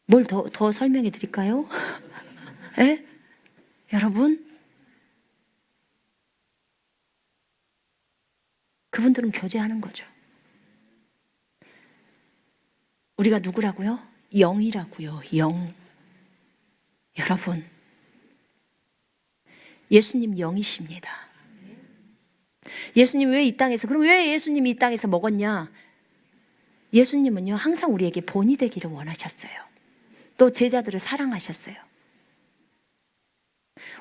뭘 더 설명해 드릴까요? 예? 여러분, 그분들은 교제하는 거죠. 우리가 누구라고요? 영이라고요. 영. 여러분, 예수님 영이십니다. 예수님 왜 이 땅에서, 그럼 왜 예수님이 이 땅에서 먹었냐? 예수님은요, 항상 우리에게 본이 되기를 원하셨어요. 또 제자들을 사랑하셨어요.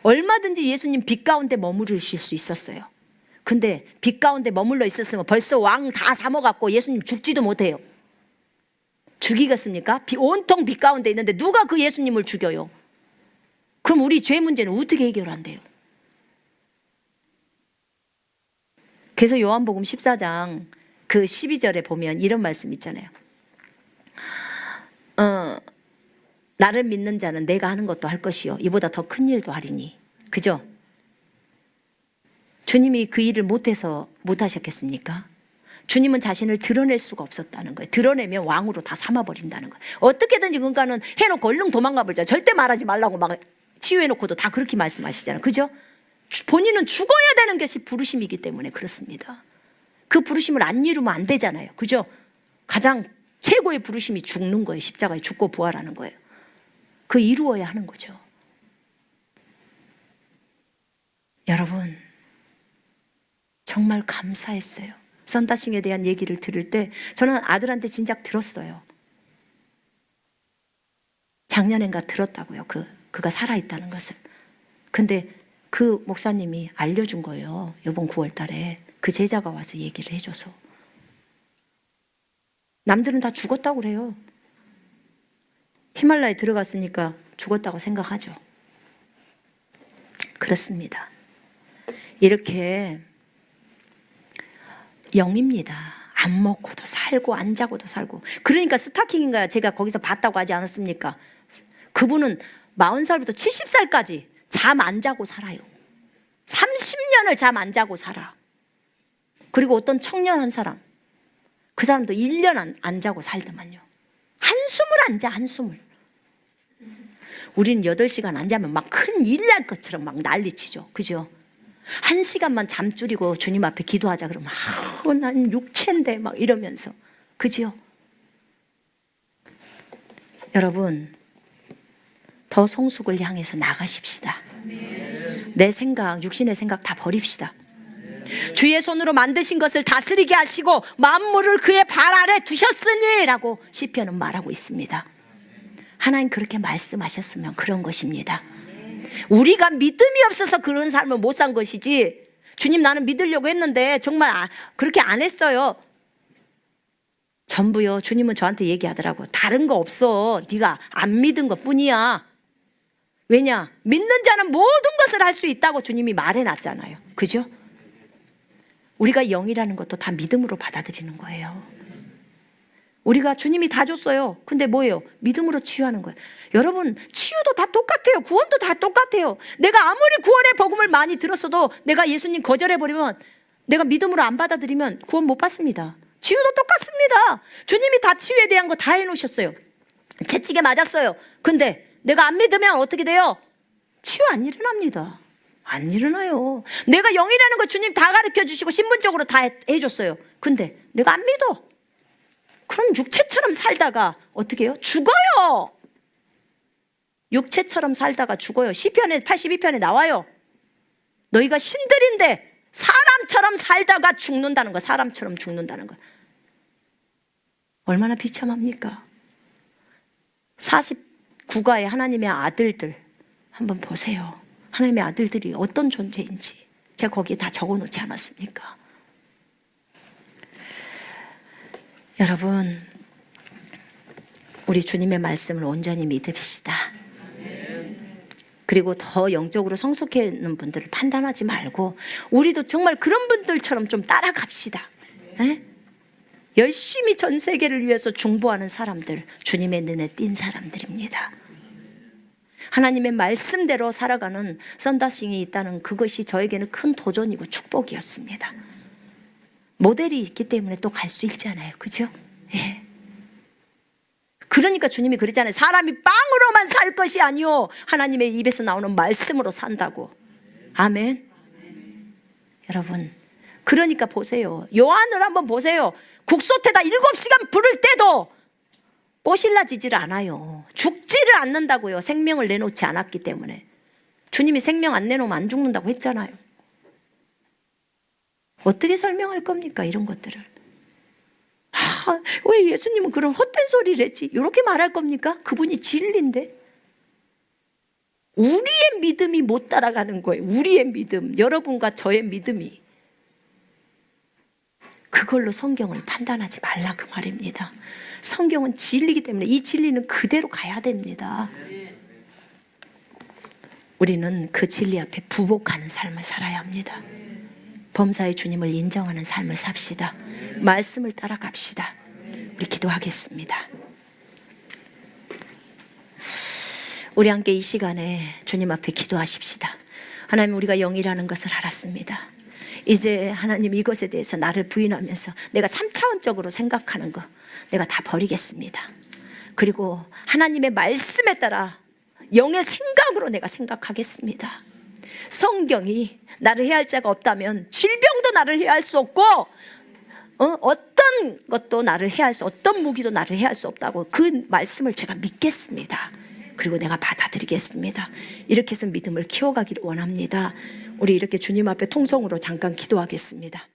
얼마든지 예수님 빛 가운데 머무르실 수 있었어요. 근데 빛 가운데 머물러 있었으면 벌써 왕 다 삼아갖고 예수님 죽지도 못해요. 죽이겠습니까? 온통 빛 가운데 있는데 누가 그 예수님을 죽여요? 그럼 우리 죄 문제는 어떻게 해결한대요? 그래서 요한복음 14장 그 12절에 보면 이런 말씀 있잖아요. 나를 믿는 자는 내가 하는 것도 할 것이요 이보다 더 큰 일도 하리니. 그죠? 주님이 그 일을 못해서 못하셨겠습니까? 주님은 자신을 드러낼 수가 없었다는 거예요. 드러내면 왕으로 다 삼아버린다는 거예요. 어떻게든지 그러니까는 해놓고 얼른 도망가 버리자. 절대 말하지 말라고 막 치유해놓고도 다 그렇게 말씀하시잖아요. 그죠? 본인은 죽어야 되는 것이 부르심이기 때문에 그렇습니다. 그 부르심을 안 이루면 안 되잖아요. 그죠? 가장 최고의 부르심이 죽는 거예요. 십자가에 죽고 부활하는 거예요. 그 이루어야 하는 거죠. 여러분, 정말 감사했어요. 썬다싱에 대한 얘기를 들을 때 저는 아들한테 진작 들었어요. 작년엔가 들었다고요. 그가 살아있다는 것을. 근데 그 목사님이 알려준 거예요. 이번 9월 달에 그 제자가 와서 얘기를 해줘서. 남들은 다 죽었다고 그래요. 히말라야에 들어갔으니까 죽었다고 생각하죠. 그렇습니다. 이렇게 영입니다. 안 먹고도 살고 안 자고도 살고. 그러니까 스타킹인가 제가 거기서 봤다고 하지 않았습니까? 그분은 40살부터 70살까지 잠 안 자고 살아요. 30년을 잠 안 자고 살아. 그리고 어떤 청년 한 사람, 그 사람도 1년 안 자고 살더만요. 한숨을 안 자, 한숨을. 우리는 8시간 안 자면 막 큰 일 날 것처럼 막 난리치죠. 그죠? 1시간만 잠 줄이고 주님 앞에 기도하자 그러면 난 육체인데 막 이러면서. 그죠? 여러분, 더 성숙을 향해서 나가십시다. 내 생각, 육신의 생각 다 버립시다. 주의 손으로 만드신 것을 다스리게 하시고 만물을 그의 발 아래 두셨으니 라고 시편은 말하고 있습니다. 하나님 그렇게 말씀하셨으면 그런 것입니다. 우리가 믿음이 없어서 그런 삶을 못 산 것이지, 주님 나는 믿으려고 했는데 정말 그렇게 안 했어요. 전부요. 주님은 저한테 얘기하더라고. 다른 거 없어. 네가 안 믿은 것 뿐이야. 왜냐? 믿는 자는 모든 것을 할 수 있다고 주님이 말해놨잖아요. 그죠? 우리가 영이라는 것도 다 믿음으로 받아들이는 거예요. 우리가 주님이 다 줬어요. 근데 뭐예요? 믿음으로 치유하는 거예요. 여러분, 치유도 다 똑같아요. 구원도 다 똑같아요. 내가 아무리 구원의 복음을 많이 들었어도 내가 예수님 거절해버리면, 내가 믿음으로 안 받아들이면 구원 못 받습니다. 치유도 똑같습니다. 주님이 다 치유에 대한 거 다 해놓으셨어요. 채찍에 맞았어요. 근데 내가 안 믿으면 어떻게 돼요? 치유 안 일어납니다. 안 일어나요. 내가 영이라는 거 주님 다 가르쳐 주시고 신분적으로 다 해줬어요. 근데 내가 안 믿어. 그럼 육체처럼 살다가 어떻게 해요? 죽어요. 육체처럼 살다가 죽어요. 시편에 82편에 나와요. 너희가 신들인데 사람처럼 살다가 죽는다는 거, 사람처럼 죽는다는 거. 얼마나 비참합니까? 49가의 하나님의 아들들 한번 보세요. 하나님의 아들들이 어떤 존재인지 제가 거기에 다 적어놓지 않았습니까? 여러분, 우리 주님의 말씀을 온전히 믿읍시다. 그리고 더 영적으로 성숙해있는 분들을 판단하지 말고 우리도 정말 그런 분들처럼 좀 따라갑시다. 에? 열심히 전 세계를 위해서 중보하는 사람들, 주님의 눈에 띈 사람들입니다. 하나님의 말씀대로 살아가는 썬다싱이 있다는 그것이 저에게는 큰 도전이고 축복이었습니다. 모델이 있기 때문에 또 갈 수 있잖아요. 그죠? 예. 그러니까 주님이 그랬잖아요. 사람이 빵으로만 살 것이 아니요 하나님의 입에서 나오는 말씀으로 산다고. 아멘. 여러분, 그러니까 보세요. 요한을 한번 보세요. 국소태다 7시간 부를 때도 꼬실라지질 않아요. 죽지를 않는다고요. 생명을 내놓지 않았기 때문에. 주님이 생명 안 내놓으면 안 죽는다고 했잖아요. 어떻게 설명할 겁니까, 이런 것들을? 왜 예수님은 그런 헛된 소리를 했지? 이렇게 말할 겁니까? 그분이 진리인데. 우리의 믿음이 못 따라가는 거예요. 우리의 믿음, 여러분과 저의 믿음이. 그걸로 성경을 판단하지 말라 그 말입니다. 성경은 진리이기 때문에 이 진리는 그대로 가야 됩니다. 우리는 그 진리 앞에 부복하는 삶을 살아야 합니다. 범사의 주님을 인정하는 삶을 삽시다. 말씀을 따라갑시다. 우리 기도하겠습니다. 우리 함께 이 시간에 주님 앞에 기도하십시다. 하나님, 우리가 영이라는 것을 알았습니다. 이제 하나님, 이것에 대해서 나를 부인하면서 내가 3차원적으로 생각하는 거 내가 다 버리겠습니다. 그리고 하나님의 말씀에 따라 영의 생각으로 내가 생각하겠습니다. 성경이 나를 해할 자가 없다면 질병도 나를 해할 수 없고 어떤 것도 나를 해할 수, 어떤 무기도 나를 해할 수 없다고 그 말씀을 제가 믿겠습니다. 그리고 내가 받아들이겠습니다. 이렇게 해서 믿음을 키워가기를 원합니다. 우리 이렇게 주님 앞에 통성으로 잠깐 기도하겠습니다.